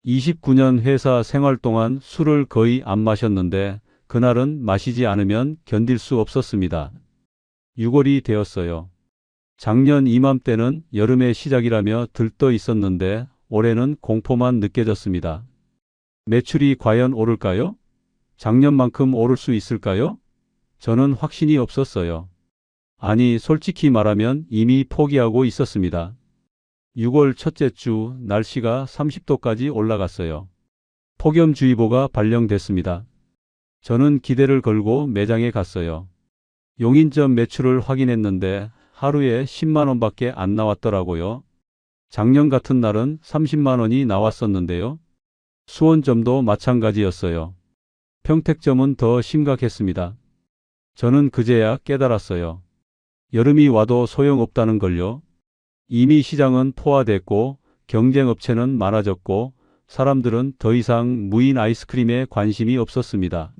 29년 회사 생활 동안 술을 거의 안 마셨는데 그날은 마시지 않으면 견딜 수 없었습니다. 6월이 되었어요. 작년 이맘때는 여름의 시작이라며 들떠 있었는데 올해는 공포만 느껴졌습니다. 매출이 과연 오를까요? 작년만큼 오를 수 있을까요? 저는 확신이 없었어요. 아니, 솔직히 말하면 이미 포기하고 있었습니다. 6월 첫째 주 날씨가 30도까지 올라갔어요. 폭염주의보가 발령됐습니다. 저는 기대를 걸고 매장에 갔어요. 용인점 매출을 확인했는데 하루에 10만 원밖에 안 나왔더라고요. 작년 같은 날은 30만 원이 나왔었는데요. 수원점도 마찬가지였어요. 평택점은 더 심각했습니다. 저는 그제야 깨달았어요. 여름이 와도 소용없다는 걸요. 이미 시장은 포화됐고 경쟁업체는 많아졌고 사람들은 더 이상 무인 아이스크림에 관심이 없었습니다.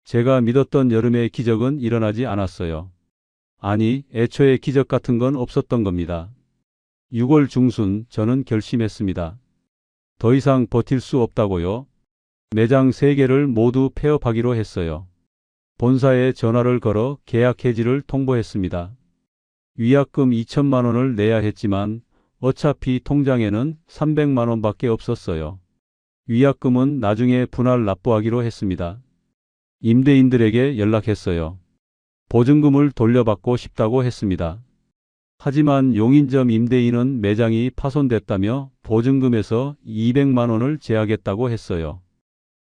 제가 믿었던 여름의 기적은 일어나지 않았어요. 아니, 애초에 기적 같은 건 없었던 겁니다. 6월 중순 저는 결심했습니다. 더 이상 버틸 수 없다고요. 매장 3개를 모두 폐업하기로 했어요. 본사에 전화를 걸어 계약 해지를 통보했습니다. 위약금 2천만 원을 내야 했지만 어차피 통장에는 300만 원밖에 없었어요. 위약금은 나중에 분할 납부하기로 했습니다. 임대인들에게 연락했어요. 보증금을 돌려받고 싶다고 했습니다. 하지만 용인점 임대인은 매장이 파손됐다며 보증금에서 200만 원을 제하겠다고 했어요.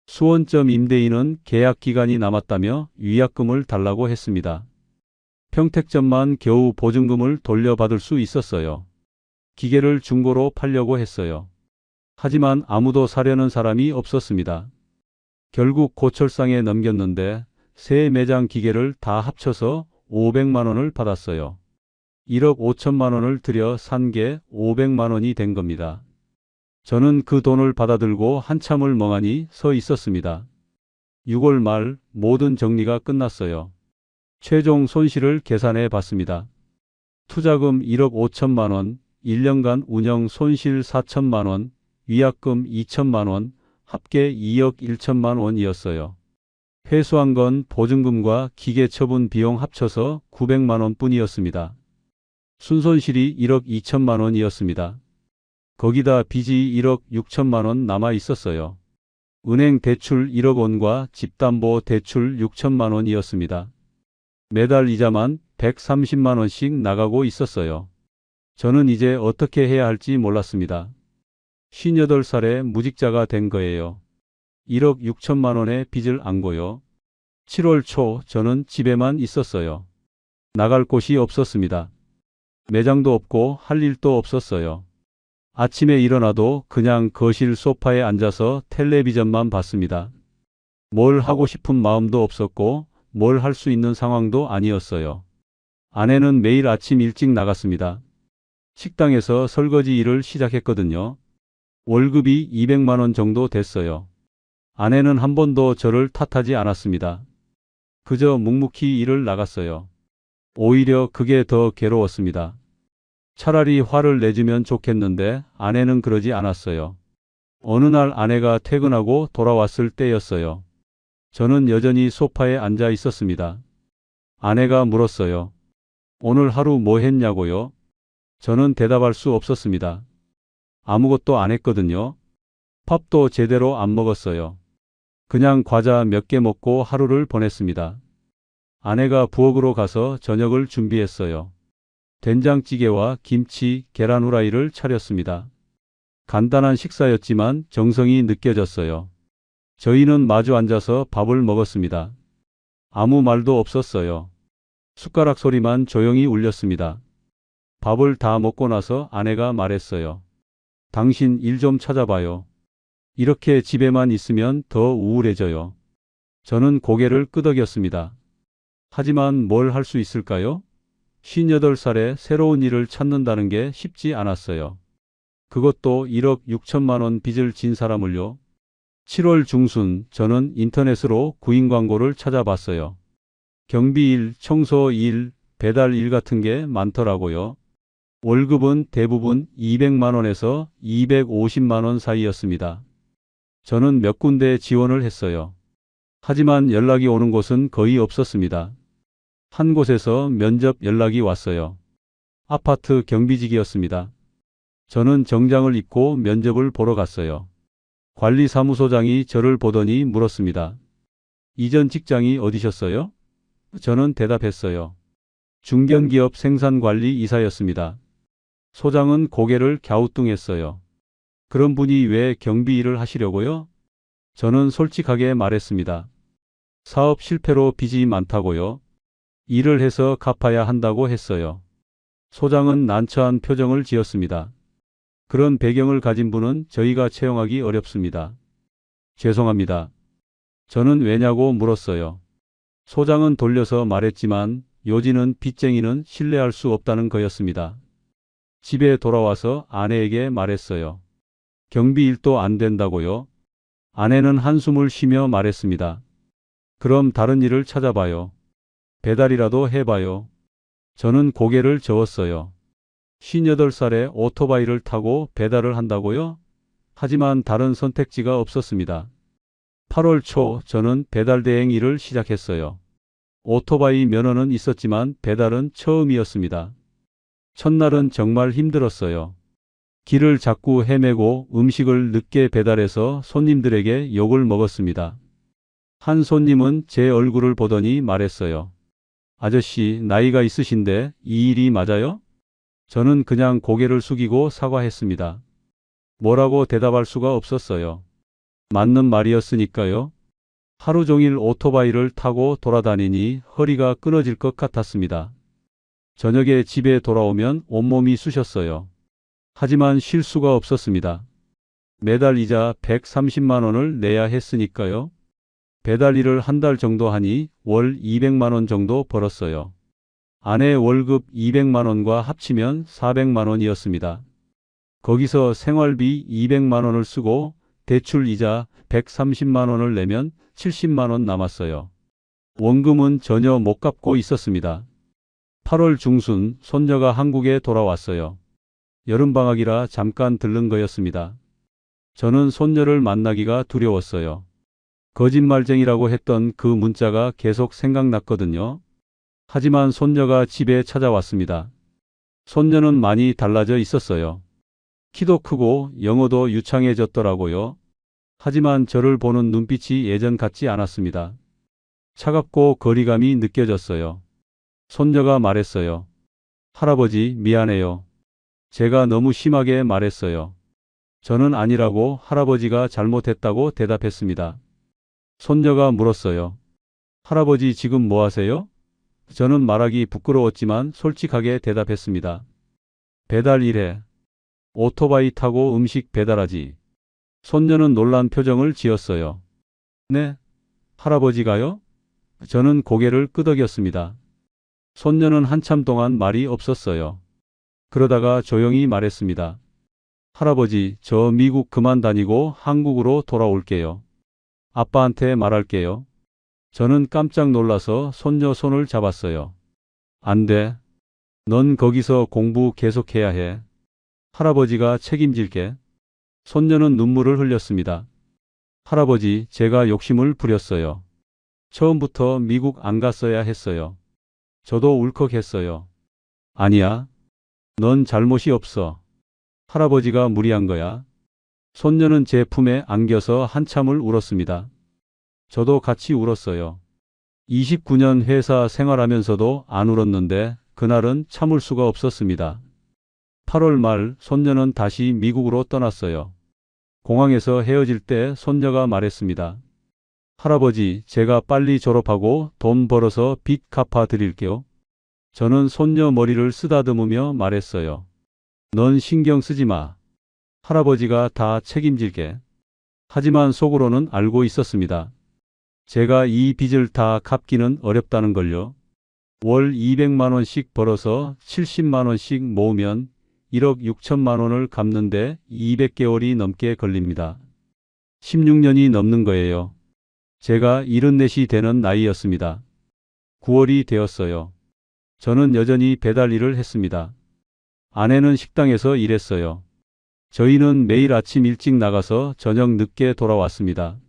수원점 임대인은 계약 기간이 남았다며 위약금을 달라고 했습니다. 평택점만 겨우 보증금을 돌려받을 수 있었어요. 기계를 중고로 팔려고 했어요. 하지만 아무도 사려는 사람이 없었습니다. 결국 고철상에 넘겼는데 새 매장 기계를 다 합쳐서 500만 원을 받았어요. 1억 5천만 원을 들여 산 게 500만 원이 된 겁니다. 저는 그 돈을 받아들고 한참을 멍하니 서 있었습니다. 6월 말 모든 정리가 끝났어요. 최종 손실을 계산해 봤습니다. 투자금 1억 5천만 원, 1년간 운영 손실 4천만 원, 위약금 2천만 원, 합계 2억 1천만 원이었어요. 회수한 건 보증금과 기계 처분 비용 합쳐서 900만 원 뿐이었습니다. 순손실이 1억 2천만 원이었습니다. 거기다 빚이 1억 6천만 원 남아 있었어요. 은행 대출 1억 원과 집담보 대출 6천만 원이었습니다. 매달 이자만 130만 원씩 나가고 있었어요. 저는 이제 어떻게 해야 할지 몰랐습니다. 58살에 무직자가 된 거예요. 1억 6천만 원의 빚을 안고요. 7월 초 저는 집에만 있었어요. 나갈 곳이 없었습니다. 매장도 없고 할 일도 없었어요. 아침에 일어나도 그냥 거실 소파에 앉아서 텔레비전만 봤습니다. 뭘 하고 싶은 마음도 없었고 뭘 할 수 있는 상황도 아니었어요. 아내는 매일 아침 일찍 나갔습니다. 식당에서 설거지 일을 시작했거든요. 월급이 200만 원 정도 됐어요. 아내는 한 번도 저를 탓하지 않았습니다. 그저 묵묵히 일을 나갔어요. 오히려 그게 더 괴로웠습니다. 차라리 화를 내주면 좋겠는데 아내는 그러지 않았어요. 어느 날 아내가 퇴근하고 돌아왔을 때였어요. 저는 여전히 소파에 앉아 있었습니다. 아내가 물었어요. 오늘 하루 뭐 했냐고요? 저는 대답할 수 없었습니다. 아무것도 안 했거든요. 밥도 제대로 안 먹었어요. 그냥 과자 몇 개 먹고 하루를 보냈습니다. 아내가 부엌으로 가서 저녁을 준비했어요. 된장찌개와 김치, 계란 후라이를 차렸습니다. 간단한 식사였지만 정성이 느껴졌어요. 저희는 마주 앉아서 밥을 먹었습니다. 아무 말도 없었어요. 숟가락 소리만 조용히 울렸습니다. 밥을 다 먹고 나서 아내가 말했어요. 당신 일 좀 찾아봐요. 이렇게 집에만 있으면 더 우울해져요. 저는 고개를 끄덕였습니다. 하지만 뭘 할 수 있을까요? 58살에 새로운 일을 찾는다는 게 쉽지 않았어요. 그것도 1억 6천만 원 빚을 진 사람을요. 7월 중순 저는 인터넷으로 구인 광고를 찾아봤어요. 경비일, 청소일, 배달일 같은 게 많더라고요. 월급은 대부분 200만 원에서 250만 원 사이였습니다. 저는 몇 군데 지원을 했어요. 하지만 연락이 오는 곳은 거의 없었습니다. 한 곳에서 면접 연락이 왔어요. 아파트 경비직이었습니다. 저는 정장을 입고 면접을 보러 갔어요. 관리사무소장이 저를 보더니 물었습니다. 이전 직장이 어디셨어요? 저는 대답했어요. 중견기업 생산관리 이사였습니다. 소장은 고개를 갸우뚱했어요. 그런 분이 왜 경비 일을 하시려고요? 저는 솔직하게 말했습니다. 사업 실패로 빚이 많다고요. 일을 해서 갚아야 한다고 했어요. 소장은 난처한 표정을 지었습니다. 그런 배경을 가진 분은 저희가 채용하기 어렵습니다. 죄송합니다. 저는 왜냐고 물었어요. 소장은 돌려서 말했지만 요지는 빚쟁이는 신뢰할 수 없다는 거였습니다. 집에 돌아와서 아내에게 말했어요. 경비 일도 안 된다고요? 아내는 한숨을 쉬며 말했습니다. 그럼 다른 일을 찾아봐요. 배달이라도 해봐요. 저는 고개를 저었어요. 58살에 오토바이를 타고 배달을 한다고요? 하지만 다른 선택지가 없었습니다. 8월 초 저는 배달 대행 일을 시작했어요. 오토바이 면허는 있었지만 배달은 처음이었습니다. 첫날은 정말 힘들었어요. 길을 자꾸 헤매고 음식을 늦게 배달해서 손님들에게 욕을 먹었습니다. 한 손님은 제 얼굴을 보더니 말했어요. 아저씨, 나이가 있으신데 이 일이 맞아요? 저는 그냥 고개를 숙이고 사과했습니다. 뭐라고 대답할 수가 없었어요. 맞는 말이었으니까요. 하루 종일 오토바이를 타고 돌아다니니 허리가 끊어질 것 같았습니다. 저녁에 집에 돌아오면 온몸이 쑤셨어요. 하지만 쉴 수가 없었습니다. 매달 이자 130만 원을 내야 했으니까요. 배달 일을 한 달 정도 하니 월 200만 원 정도 벌었어요. 아내 월급 200만 원과 합치면 400만 원이었습니다. 거기서 생활비 200만 원을 쓰고 대출 이자 130만 원을 내면 70만 원 남았어요. 원금은 전혀 못 갚고 있었습니다. 8월 중순 손녀가 한국에 돌아왔어요. 여름방학이라 잠깐 들른 거였습니다. 저는 손녀를 만나기가 두려웠어요. 거짓말쟁이라고 했던 그 문자가 계속 생각났거든요. 하지만 손녀가 집에 찾아왔습니다. 손녀는 많이 달라져 있었어요. 키도 크고 영어도 유창해졌더라고요. 하지만 저를 보는 눈빛이 예전 같지 않았습니다. 차갑고 거리감이 느껴졌어요. 손녀가 말했어요. 할아버지, 미안해요. 제가 너무 심하게 말했어요. 저는 아니라고 할아버지가 잘못했다고 대답했습니다. 손녀가 물었어요. 할아버지 지금 뭐 하세요? 저는 말하기 부끄러웠지만 솔직하게 대답했습니다. 배달 일해. 오토바이 타고 음식 배달하지. 손녀는 놀란 표정을 지었어요. 네? 할아버지가요? 저는 고개를 끄덕였습니다. 손녀는 한참 동안 말이 없었어요. 그러다가 조용히 말했습니다. 할아버지, 저 미국 그만 다니고 한국으로 돌아올게요. 아빠한테 말할게요. 저는 깜짝 놀라서 손녀 손을 잡았어요. 안 돼. 넌 거기서 공부 계속해야 해. 할아버지가 책임질게. 손녀는 눈물을 흘렸습니다. 할아버지, 제가 욕심을 부렸어요. 처음부터 미국 안 갔어야 했어요. 저도 울컥했어요. 아니야. 넌 잘못이 없어. 할아버지가 무리한 거야. 손녀는 제 품에 안겨서 한참을 울었습니다. 저도 같이 울었어요. 29년 회사 생활하면서도 안 울었는데 그날은 참을 수가 없었습니다. 8월 말 손녀는 다시 미국으로 떠났어요. 공항에서 헤어질 때 손녀가 말했습니다. 할아버지, 제가 빨리 졸업하고 돈 벌어서 빚 갚아 드릴게요. 저는 손녀 머리를 쓰다듬으며 말했어요. 넌 신경 쓰지 마. 할아버지가 다 책임질게. 하지만 속으로는 알고 있었습니다. 제가 이 빚을 다 갚기는 어렵다는 걸요. 월 200만 원씩 벌어서 70만 원씩 모으면 1억 6천만 원을 갚는데 200개월이 넘게 걸립니다. 16년이 넘는 거예요. 제가 74이 되는 나이였습니다. 9월이 되었어요. 저는 여전히 배달 일을 했습니다. 아내는 식당에서 일했어요. 저희는 매일 아침 일찍 나가서 저녁 늦게 돌아왔습니다.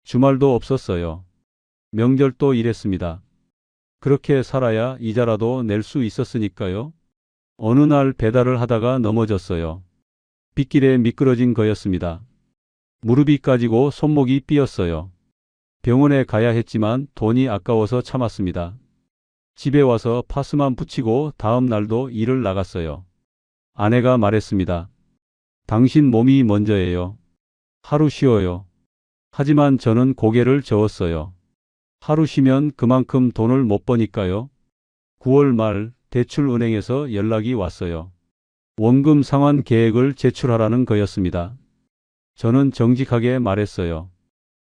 주말도 없었어요. 명절도 일했습니다. 그렇게 살아야 이자라도 낼 수 있었으니까요. 어느 날 배달을 하다가 넘어졌어요. 빗길에 미끄러진 거였습니다. 무릎이 까지고 손목이 삐었어요. 병원에 가야 했지만 돈이 아까워서 참았습니다. 집에 와서 파스만 붙이고 다음 날도 일을 나갔어요. 아내가 말했습니다. 당신 몸이 먼저예요. 하루 쉬어요. 하지만 저는 고개를 저었어요. 하루 쉬면 그만큼 돈을 못 버니까요. 9월 말 대출은행에서 연락이 왔어요. 원금 상환 계획을 제출하라는 거였습니다. 저는 정직하게 말했어요.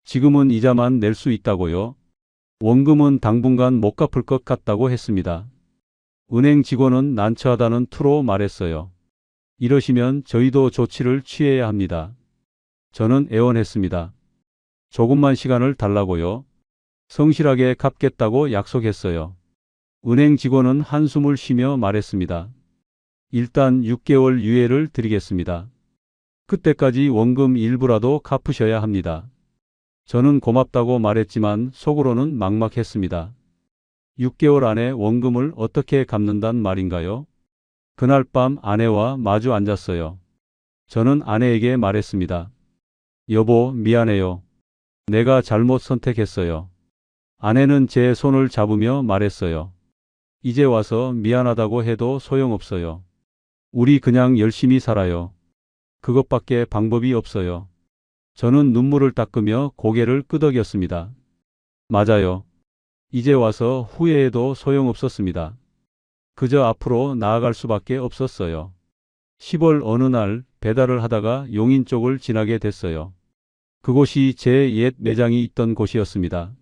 지금은 이자만 낼 수 있다고요. 원금은 당분간 못 갚을 것 같다고 했습니다. 은행 직원은 난처하다는 투로 말했어요. 이러시면 저희도 조치를 취해야 합니다. 저는 애원했습니다. 조금만 시간을 달라고요. 성실하게 갚겠다고 약속했어요. 은행 직원은 한숨을 쉬며 말했습니다. 일단 6개월 유예를 드리겠습니다. 그때까지 원금 일부라도 갚으셔야 합니다. 저는 고맙다고 말했지만 속으로는 막막했습니다. 6개월 안에 원금을 어떻게 갚는단 말인가요? 그날 밤 아내와 마주 앉았어요. 저는 아내에게 말했습니다. 여보, 미안해요. 내가 잘못 선택했어요. 아내는 제 손을 잡으며 말했어요. 이제 와서 미안하다고 해도 소용없어요. 우리 그냥 열심히 살아요. 그것밖에 방법이 없어요. 저는 눈물을 닦으며 고개를 끄덕였습니다. 맞아요. 이제 와서 후회해도 소용없었습니다. 그저 앞으로 나아갈 수밖에 없었어요. 10월 어느 날 배달을 하다가 용인 쪽을 지나게 됐어요. 그곳이 제 옛 매장이 있던 곳이었습니다.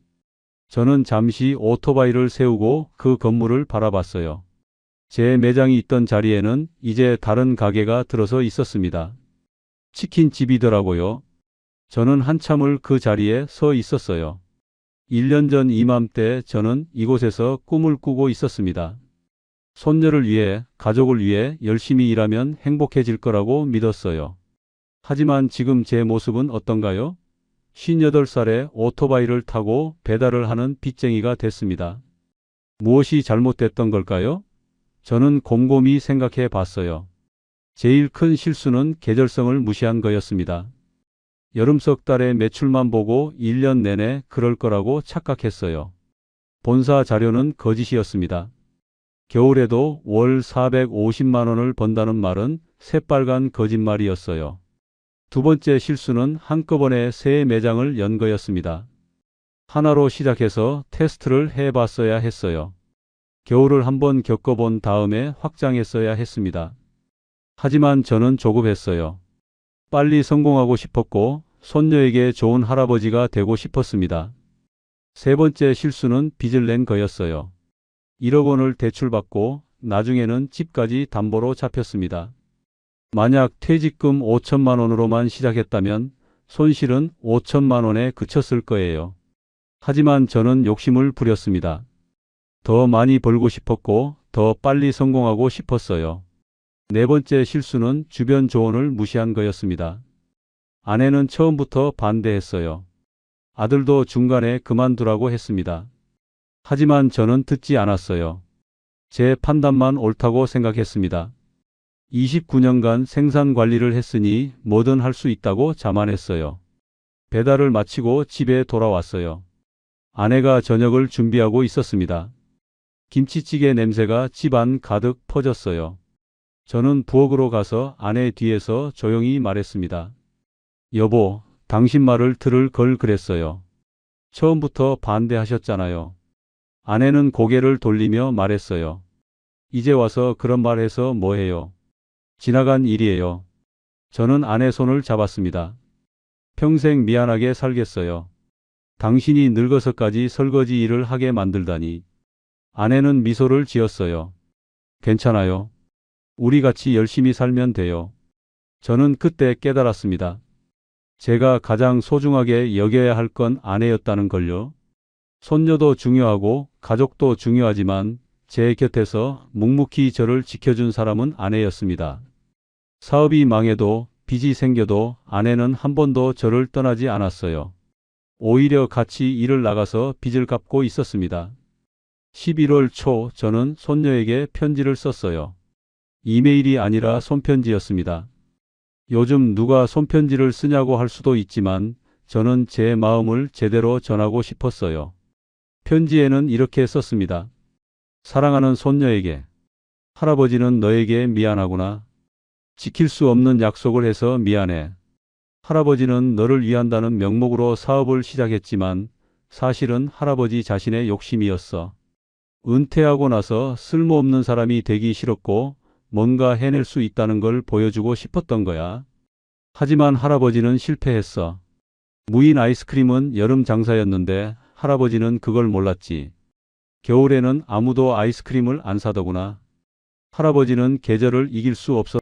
저는 잠시 오토바이를 세우고 그 건물을 바라봤어요. 제 매장이 있던 자리에는 이제 다른 가게가 들어서 있었습니다. 치킨집이더라고요. 저는 한참을 그 자리에 서 있었어요. 1년 전 이맘때 저는 이곳에서 꿈을 꾸고 있었습니다. 손녀를 위해, 가족을 위해 열심히 일하면 행복해질 거라고 믿었어요. 하지만 지금 제 모습은 어떤가요? 58살에 오토바이를 타고 배달을 하는 빚쟁이가 됐습니다. 무엇이 잘못됐던 걸까요? 저는 곰곰이 생각해 봤어요. 제일 큰 실수는 계절성을 무시한 거였습니다. 여름 석 달의 매출만 보고 1년 내내 그럴 거라고 착각했어요. 본사 자료는 거짓이었습니다. 겨울에도 월 450만 원을 번다는 말은 새빨간 거짓말이었어요. 두 번째 실수는 한꺼번에 세 매장을 연 거였습니다. 하나로 시작해서 테스트를 해봤어야 했어요. 겨울을 한번 겪어본 다음에 확장했어야 했습니다. 하지만 저는 조급했어요. 빨리 성공하고 싶었고 손녀에게 좋은 할아버지가 되고 싶었습니다. 세 번째 실수는 빚을 낸 거였어요. 1억 원을 대출받고 나중에는 집까지 담보로 잡혔습니다. 만약 퇴직금 5천만 원으로만 시작했다면 손실은 5천만 원에 그쳤을 거예요. 하지만 저는 욕심을 부렸습니다. 더 많이 벌고 싶었고 더 빨리 성공하고 싶었어요. 네 번째 실수는 주변 조언을 무시한 거였습니다. 아내는 처음부터 반대했어요. 아들도 중간에 그만두라고 했습니다. 하지만 저는 듣지 않았어요. 제 판단만 옳다고 생각했습니다. 29년간 생산 관리를 했으니 뭐든 할 수 있다고 자만했어요. 배달을 마치고 집에 돌아왔어요. 아내가 저녁을 준비하고 있었습니다. 김치찌개 냄새가 집안 가득 퍼졌어요. 저는 부엌으로 가서 아내 뒤에서 조용히 말했습니다. 여보, 당신 말을 들을 걸 그랬어요. 처음부터 반대하셨잖아요. 아내는 고개를 돌리며 말했어요. 이제 와서 그런 말 해서 뭐해요. 지나간 일이에요. 저는 아내 손을 잡았습니다. 평생 미안하게 살겠어요. 당신이 늙어서까지 설거지 일을 하게 만들다니. 아내는 미소를 지었어요. 괜찮아요. 우리 같이 열심히 살면 돼요. 저는 그때 깨달았습니다. 제가 가장 소중하게 여겨야 할 건 아내였다는 걸요. 손녀도 중요하고 가족도 중요하지만 제 곁에서 묵묵히 저를 지켜준 사람은 아내였습니다. 사업이 망해도 빚이 생겨도 아내는 한 번도 저를 떠나지 않았어요. 오히려 같이 일을 나가서 빚을 갚고 있었습니다. 11월 초 저는 손녀에게 편지를 썼어요. 이메일이 아니라 손편지였습니다. 요즘 누가 손편지를 쓰냐고 할 수도 있지만 저는 제 마음을 제대로 전하고 싶었어요. 편지에는 이렇게 썼습니다. 사랑하는 손녀에게. 할아버지는 너에게 미안하구나. 지킬 수 없는 약속을 해서 미안해. 할아버지는 너를 위한다는 명목으로 사업을 시작했지만 사실은 할아버지 자신의 욕심이었어. 은퇴하고 나서 쓸모없는 사람이 되기 싫었고 뭔가 해낼 수 있다는 걸 보여주고 싶었던 거야. 하지만 할아버지는 실패했어. 무인 아이스크림은 여름 장사였는데 할아버지는 그걸 몰랐지. 겨울에는 아무도 아이스크림을 안 사더구나. 할아버지는 계절을 이길 수 없어.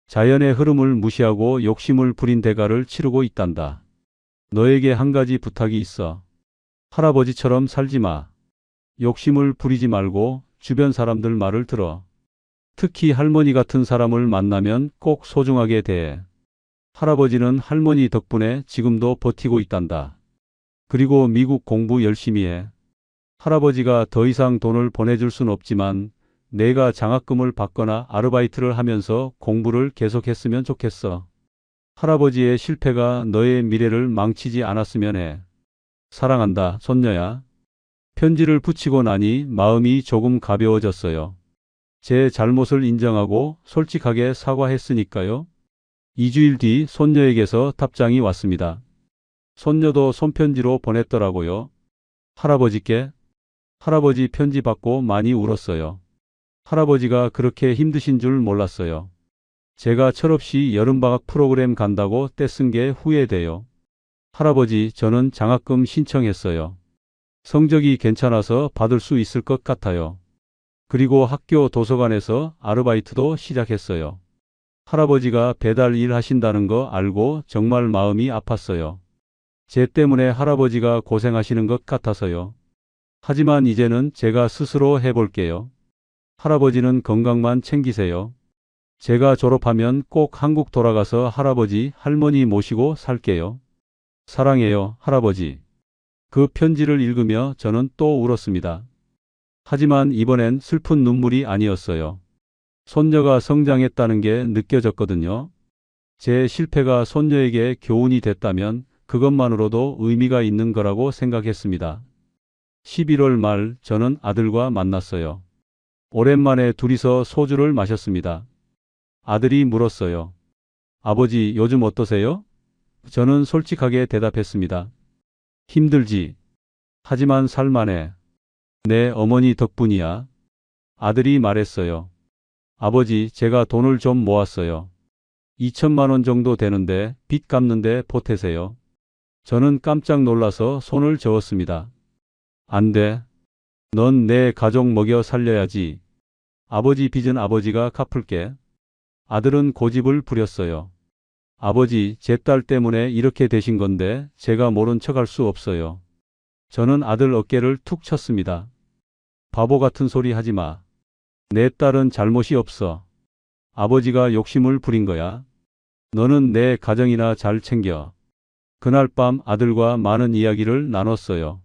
자연의 흐름을 무시하고 욕심을 부린 대가를 치르고 있단다. 너에게 한 가지 부탁이 있어. 할아버지처럼 살지 마. 욕심을 부리지 말고 주변 사람들 말을 들어. 특히 할머니 같은 사람을 만나면 꼭 소중하게 대해. 할아버지는 할머니 덕분에 지금도 버티고 있단다. 그리고 미국 공부 열심히 해. 할아버지가 더 이상 돈을 보내줄 순 없지만 내가 장학금을 받거나 아르바이트를 하면서 공부를 계속했으면 좋겠어. 할아버지의 실패가 너의 미래를 망치지 않았으면 해. 사랑한다, 손녀야. 편지를 붙이고 나니 마음이 조금 가벼워졌어요. 제 잘못을 인정하고 솔직하게 사과했으니까요. 2주일 뒤 손녀에게서 답장이 왔습니다. 손녀도 손편지로 보냈더라고요. 할아버지께. 할아버지 편지 받고 많이 울었어요. 할아버지가 그렇게 힘드신 줄 몰랐어요. 제가 철없이 여름방학 프로그램 간다고 떼쓴 게 후회돼요. 할아버지, 저는 장학금 신청했어요. 성적이 괜찮아서 받을 수 있을 것 같아요. 그리고 학교 도서관에서 아르바이트도 시작했어요. 할아버지가 배달 일 하신다는 거 알고 정말 마음이 아팠어요. 제 때문에 할아버지가 고생하시는 것 같아서요. 하지만 이제는 제가 스스로 해볼게요. 할아버지는 건강만 챙기세요. 제가 졸업하면 꼭 한국 돌아가서 할아버지, 할머니 모시고 살게요. 사랑해요, 할아버지. 그 편지를 읽으며 저는 또 울었습니다. 하지만 이번엔 슬픈 눈물이 아니었어요. 손녀가 성장했다는 게 느껴졌거든요. 제 실패가 손녀에게 교훈이 됐다면 그것만으로도 의미가 있는 거라고 생각했습니다. 11월 말 저는 아들과 만났어요. 오랜만에 둘이서 소주를 마셨습니다. 아들이 물었어요. 아버지, 요즘 어떠세요? 저는 솔직하게 대답했습니다. 힘들지. 하지만 살만해. 내 어머니 덕분이야. 아들이 말했어요. 아버지, 제가 돈을 좀 모았어요. 2천만 원 정도 되는데 빚 갚는데 보태세요. 저는 깜짝 놀라서 손을 저었습니다. 안 돼. 넌 내 가족 먹여 살려야지. 아버지 빚은 아버지가 갚을게. 아들은 고집을 부렸어요. 아버지, 제 딸 때문에 이렇게 되신 건데 제가 모른 척할 수 없어요. 저는 아들 어깨를 툭 쳤습니다. 바보 같은 소리 하지 마. 내 딸은 잘못이 없어. 아버지가 욕심을 부린 거야. 너는 내 가정이나 잘 챙겨. 그날 밤 아들과 많은 이야기를 나눴어요.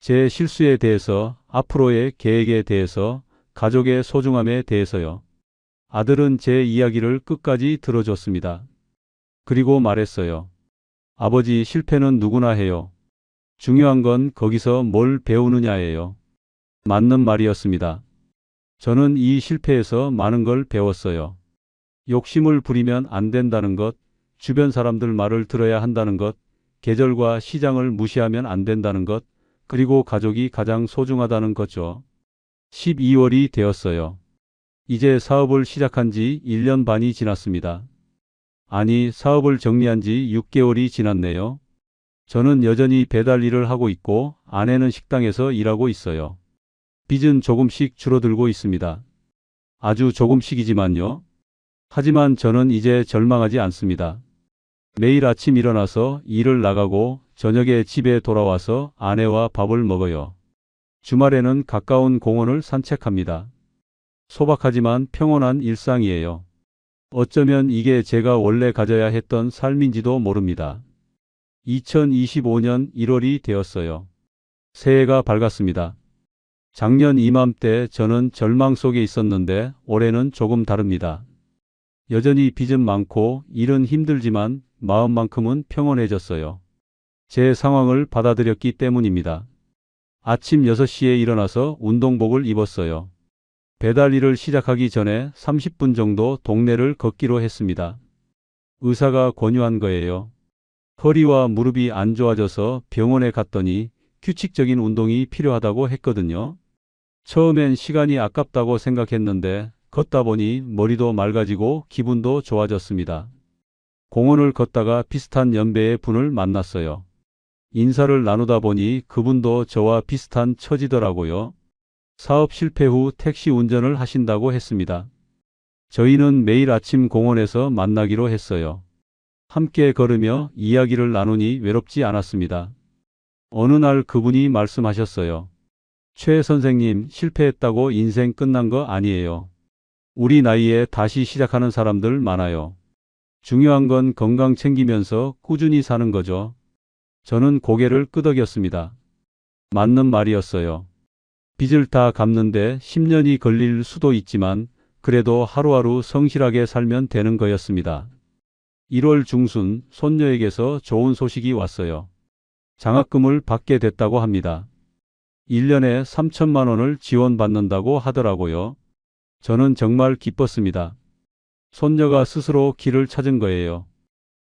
제 실수에 대해서, 앞으로의 계획에 대해서, 가족의 소중함에 대해서요. 아들은 제 이야기를 끝까지 들어줬습니다. 그리고 말했어요. 아버지, 실패는 누구나 해요. 중요한 건 거기서 뭘 배우느냐예요. 맞는 말이었습니다. 저는 이 실패에서 많은 걸 배웠어요. 욕심을 부리면 안 된다는 것, 주변 사람들 말을 들어야 한다는 것, 계절과 시장을 무시하면 안 된다는 것, 그리고 가족이 가장 소중하다는 거죠. 12월이 되었어요. 이제 사업을 시작한 지 1년 반이 지났습니다. 아니, 사업을 정리한 지 6개월이 지났네요. 저는 여전히 배달 일을 하고 있고 아내는 식당에서 일하고 있어요. 빚은 조금씩 줄어들고 있습니다. 아주 조금씩이지만요. 하지만 저는 이제 절망하지 않습니다. 매일 아침 일어나서 일을 나가고 저녁에 집에 돌아와서 아내와 밥을 먹어요. 주말에는 가까운 공원을 산책합니다. 소박하지만 평온한 일상이에요. 어쩌면 이게 제가 원래 가져야 했던 삶인지도 모릅니다. 2025년 1월이 되었어요. 새해가 밝았습니다. 작년 이맘때 저는 절망 속에 있었는데 올해는 조금 다릅니다. 여전히 빚은 많고 일은 힘들지만 마음만큼은 평온해졌어요. 제 상황을 받아들였기 때문입니다. 아침 6시에 일어나서 운동복을 입었어요. 배달 일을 시작하기 전에 30분 정도 동네를 걷기로 했습니다. 의사가 권유한 거예요. 허리와 무릎이 안 좋아져서 병원에 갔더니 규칙적인 운동이 필요하다고 했거든요. 처음엔 시간이 아깝다고 생각했는데 걷다 보니 머리도 맑아지고 기분도 좋아졌습니다. 공원을 걷다가 비슷한 연배의 분을 만났어요. 인사를 나누다 보니 그분도 저와 비슷한 처지더라고요. 사업 실패 후 택시 운전을 하신다고 했습니다. 저희는 매일 아침 공원에서 만나기로 했어요. 함께 걸으며 이야기를 나누니 외롭지 않았습니다. 어느 날 그분이 말씀하셨어요. 최 선생님, 실패했다고 인생 끝난 거 아니에요. 우리 나이에 다시 시작하는 사람들 많아요. 중요한 건 건강 챙기면서 꾸준히 사는 거죠. 저는 고개를 끄덕였습니다. 맞는 말이었어요. 빚을 다 갚는데 10년이 걸릴 수도 있지만 그래도 하루하루 성실하게 살면 되는 거였습니다. 1월 중순 손녀에게서 좋은 소식이 왔어요. 장학금을 받게 됐다고 합니다. 1년에 3천만 원을 지원받는다고 하더라고요. 저는 정말 기뻤습니다. 손녀가 스스로 길을 찾은 거예요.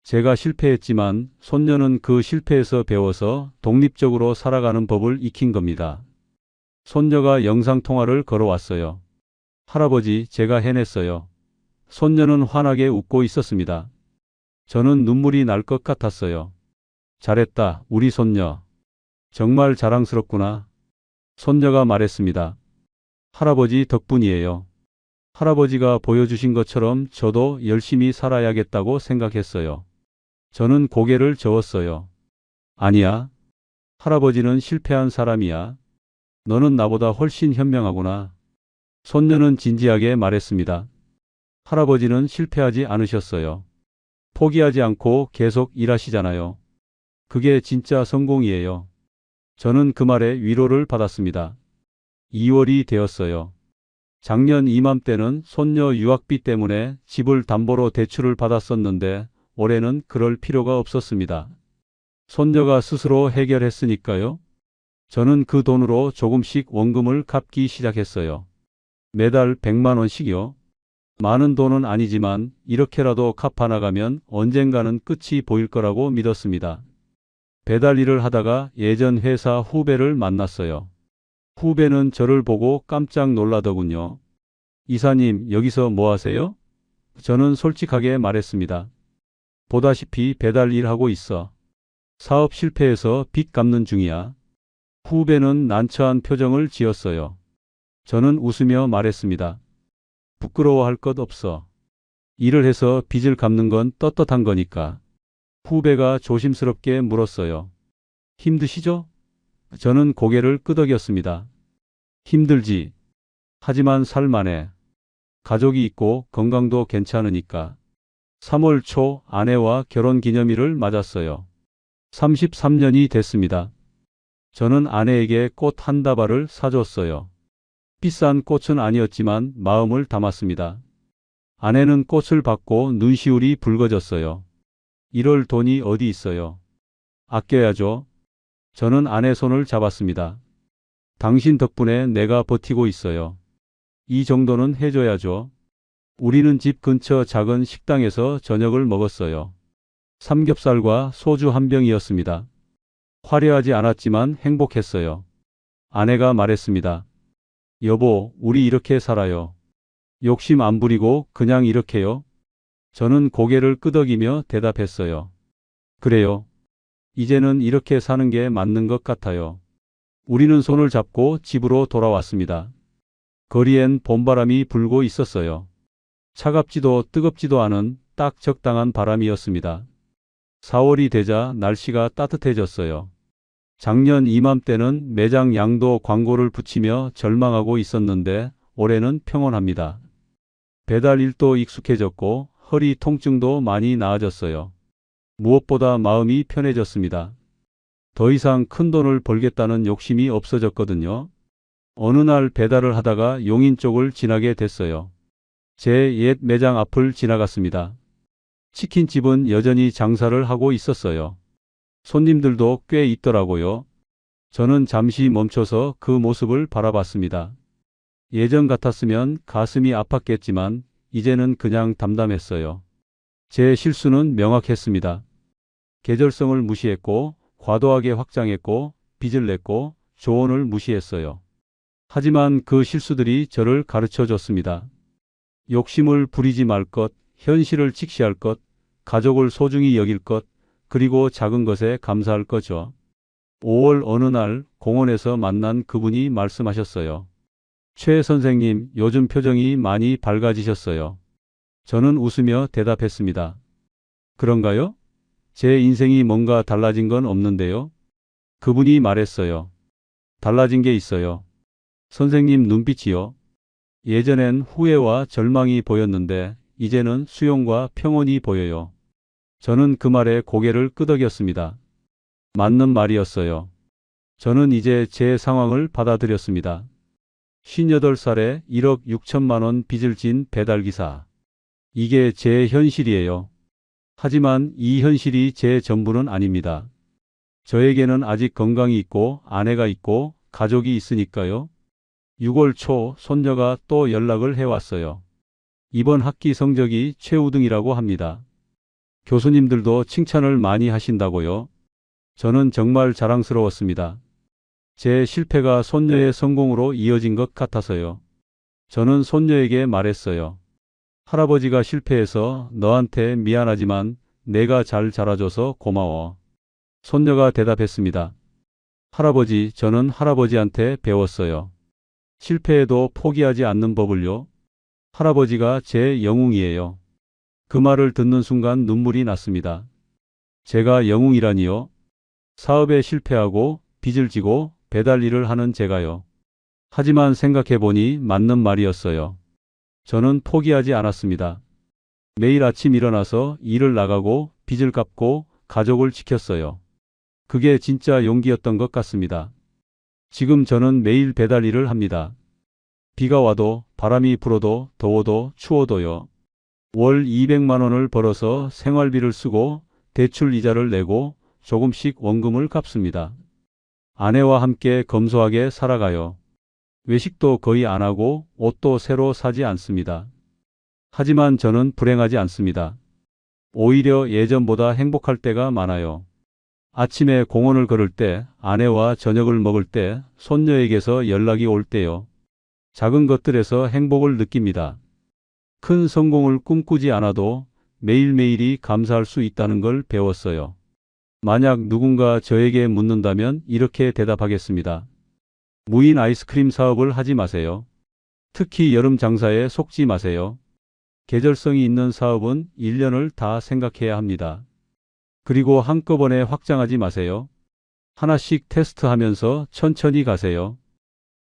제가 실패했지만 손녀는 그 실패에서 배워서 독립적으로 살아가는 법을 익힌 겁니다. 손녀가 영상통화를 걸어왔어요. 할아버지, 제가 해냈어요. 손녀는 환하게 웃고 있었습니다. 저는 눈물이 날 것 같았어요. 잘했다, 우리 손녀. 정말 자랑스럽구나. 손녀가 말했습니다. 할아버지 덕분이에요. 할아버지가 보여주신 것처럼 저도 열심히 살아야겠다고 생각했어요. 저는 고개를 저었어요. 아니야. 할아버지는 실패한 사람이야. 너는 나보다 훨씬 현명하구나. 손녀는 진지하게 말했습니다. 할아버지는 실패하지 않으셨어요. 포기하지 않고 계속 일하시잖아요. 그게 진짜 성공이에요. 저는 그 말에 위로를 받았습니다. 2월이 되었어요. 작년 이맘때는 손녀 유학비 때문에 집을 담보로 대출을 받았었는데 올해는 그럴 필요가 없었습니다. 손녀가 스스로 해결했으니까요. 저는 그 돈으로 조금씩 원금을 갚기 시작했어요. 매달 100만 원씩이요. 많은 돈은 아니지만 이렇게라도 갚아나가면 언젠가는 끝이 보일 거라고 믿었습니다. 배달 일을 하다가 예전 회사 후배를 만났어요. 후배는 저를 보고 깜짝 놀라더군요. 이사님, 여기서 뭐 하세요? 저는 솔직하게 말했습니다. 보다시피 배달 일하고 있어. 사업 실패해서 빚 갚는 중이야. 후배는 난처한 표정을 지었어요. 저는 웃으며 말했습니다. 부끄러워할 것 없어. 일을 해서 빚을 갚는 건 떳떳한 거니까. 후배가 조심스럽게 물었어요. 힘드시죠? 저는 고개를 끄덕였습니다. 힘들지. 하지만 살만해. 가족이 있고 건강도 괜찮으니까. 3월 초 아내와 결혼기념일을 맞았어요. 33년이 됐습니다. 저는 아내에게 꽃 한 다발을 사줬어요. 비싼 꽃은 아니었지만 마음을 담았습니다. 아내는 꽃을 받고 눈시울이 붉어졌어요. 이럴 돈이 어디 있어요. 아껴야죠. 저는 아내 손을 잡았습니다. 당신 덕분에 내가 버티고 있어요. 이 정도는 해줘야죠. 우리는 집 근처 작은 식당에서 저녁을 먹었어요. 삼겹살과 소주 한 병이었습니다. 화려하지 않았지만 행복했어요. 아내가 말했습니다. 여보, 우리 이렇게 살아요. 욕심 안 부리고 그냥 이렇게요. 저는 고개를 끄덕이며 대답했어요. 그래요. 이제는 이렇게 사는 게 맞는 것 같아요. 우리는 손을 잡고 집으로 돌아왔습니다. 거리엔 봄바람이 불고 있었어요. 차갑지도 뜨겁지도 않은 딱 적당한 바람이었습니다. 4월이 되자 날씨가 따뜻해졌어요. 작년 이맘때는 매장 양도 광고를 붙이며 절망하고 있었는데 올해는 평온합니다. 배달 일도 익숙해졌고 허리 통증도 많이 나아졌어요. 무엇보다 마음이 편해졌습니다. 더 이상 큰 돈을 벌겠다는 욕심이 없어졌거든요. 어느 날 배달을 하다가 용인 쪽을 지나게 됐어요. 제 옛 매장 앞을 지나갔습니다. 치킨집은 여전히 장사를 하고 있었어요. 손님들도 꽤 있더라고요. 저는 잠시 멈춰서 그 모습을 바라봤습니다. 예전 같았으면 가슴이 아팠겠지만 이제는 그냥 담담했어요. 제 실수는 명확했습니다. 계절성을 무시했고 과도하게 확장했고 빚을 냈고 조언을 무시했어요. 하지만 그 실수들이 저를 가르쳐 줬습니다. 욕심을 부리지 말 것, 현실을 직시할 것, 가족을 소중히 여길 것, 그리고 작은 것에 감사할 거죠. 5월 어느 날 공원에서 만난 그분이 말씀하셨어요. 최 선생님, 요즘 표정이 많이 밝아지셨어요. 저는 웃으며 대답했습니다. 그런가요? 제 인생이 뭔가 달라진 건 없는데요. 그분이 말했어요. 달라진 게 있어요. 선생님 눈빛이요. 예전엔 후회와 절망이 보였는데 이제는 수용과 평온이 보여요. 저는 그 말에 고개를 끄덕였습니다. 맞는 말이었어요. 저는 이제 제 상황을 받아들였습니다. 58살에 1억 6천만 원 빚을 진 배달기사. 이게 제 현실이에요. 하지만 이 현실이 제 전부는 아닙니다. 저에게는 아직 건강이 있고 아내가 있고 가족이 있으니까요. 6월 초 손녀가 또 연락을 해왔어요. 이번 학기 성적이 최우등이라고 합니다. 교수님들도 칭찬을 많이 하신다고요. 저는 정말 자랑스러웠습니다. 제 실패가 손녀의 성공으로 이어진 것 같아서요. 저는 손녀에게 말했어요. 할아버지가 실패해서 너한테 미안하지만 내가 잘 자라줘서 고마워. 손녀가 대답했습니다. 할아버지, 저는 할아버지한테 배웠어요. 실패해도 포기하지 않는 법을요. 할아버지가 제 영웅이에요. 그 말을 듣는 순간 눈물이 났습니다. 제가 영웅이라니요? 사업에 실패하고 빚을 지고 배달 일을 하는 제가요. 하지만 생각해보니 맞는 말이었어요. 저는 포기하지 않았습니다. 매일 아침 일어나서 일을 나가고 빚을 갚고 가족을 지켰어요. 그게 진짜 용기였던 것 같습니다. 지금 저는 매일 배달 일을 합니다. 비가 와도 바람이 불어도 더워도 추워도요. 월 200만 원을 벌어서 생활비를 쓰고 대출 이자를 내고 조금씩 원금을 갚습니다. 아내와 함께 검소하게 살아가요. 외식도 거의 안 하고 옷도 새로 사지 않습니다. 하지만 저는 불행하지 않습니다. 오히려 예전보다 행복할 때가 많아요. 아침에 공원을 걸을 때, 아내와 저녁을 먹을 때, 손녀에게서 연락이 올 때요. 작은 것들에서 행복을 느낍니다. 큰 성공을 꿈꾸지 않아도 매일매일이 감사할 수 있다는 걸 배웠어요. 만약 누군가 저에게 묻는다면 이렇게 대답하겠습니다. 무인 아이스크림 사업을 하지 마세요. 특히 여름 장사에 속지 마세요. 계절성이 있는 사업은 1년을 다 생각해야 합니다. 그리고 한꺼번에 확장하지 마세요. 하나씩 테스트하면서 천천히 가세요.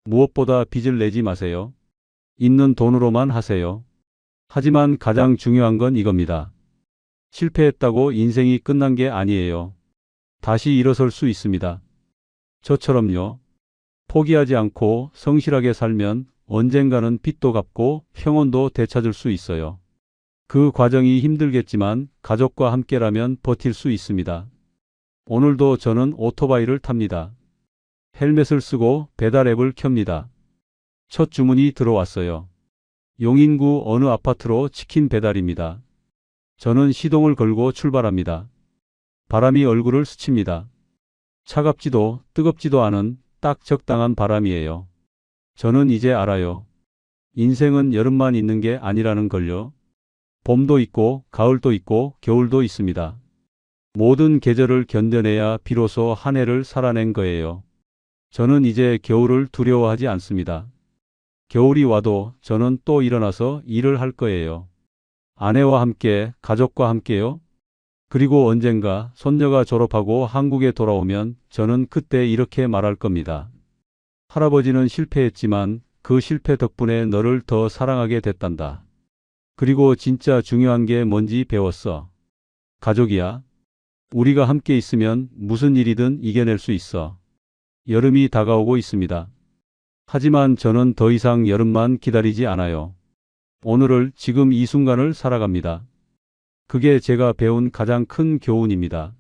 무엇보다 빚을 내지 마세요. 있는 돈으로만 하세요. 하지만 가장 중요한 건 이겁니다. 실패했다고 인생이 끝난 게 아니에요. 다시 일어설 수 있습니다. 저처럼요. 포기하지 않고 성실하게 살면 언젠가는 빚도 갚고 평온도 되찾을 수 있어요. 그 과정이 힘들겠지만 가족과 함께라면 버틸 수 있습니다. 오늘도 저는 오토바이를 탑니다. 헬멧을 쓰고 배달 앱을 켭니다. 첫 주문이 들어왔어요. 용인구 어느 아파트로 치킨 배달입니다. 저는 시동을 걸고 출발합니다. 바람이 얼굴을 스칩니다. 차갑지도 뜨겁지도 않은 딱 적당한 바람이에요. 저는 이제 알아요. 인생은 여름만 있는 게 아니라는 걸요. 봄도 있고 가을도 있고 겨울도 있습니다. 모든 계절을 견뎌내야 비로소 한 해를 살아낸 거예요. 저는 이제 겨울을 두려워하지 않습니다. 겨울이 와도 저는 또 일어나서 일을 할 거예요. 아내와 함께, 가족과 함께요. 그리고 언젠가 손녀가 졸업하고 한국에 돌아오면 저는 그때 이렇게 말할 겁니다. 할아버지는 실패했지만 그 실패 덕분에 너를 더 사랑하게 됐단다. 그리고 진짜 중요한 게 뭔지 배웠어. 가족이야. 우리가 함께 있으면 무슨 일이든 이겨낼 수 있어. 여름이 다가오고 있습니다. 하지만 저는 더 이상 여름만 기다리지 않아요. 오늘을 지금 이 순간을 살아갑니다. 그게 제가 배운 가장 큰 교훈입니다.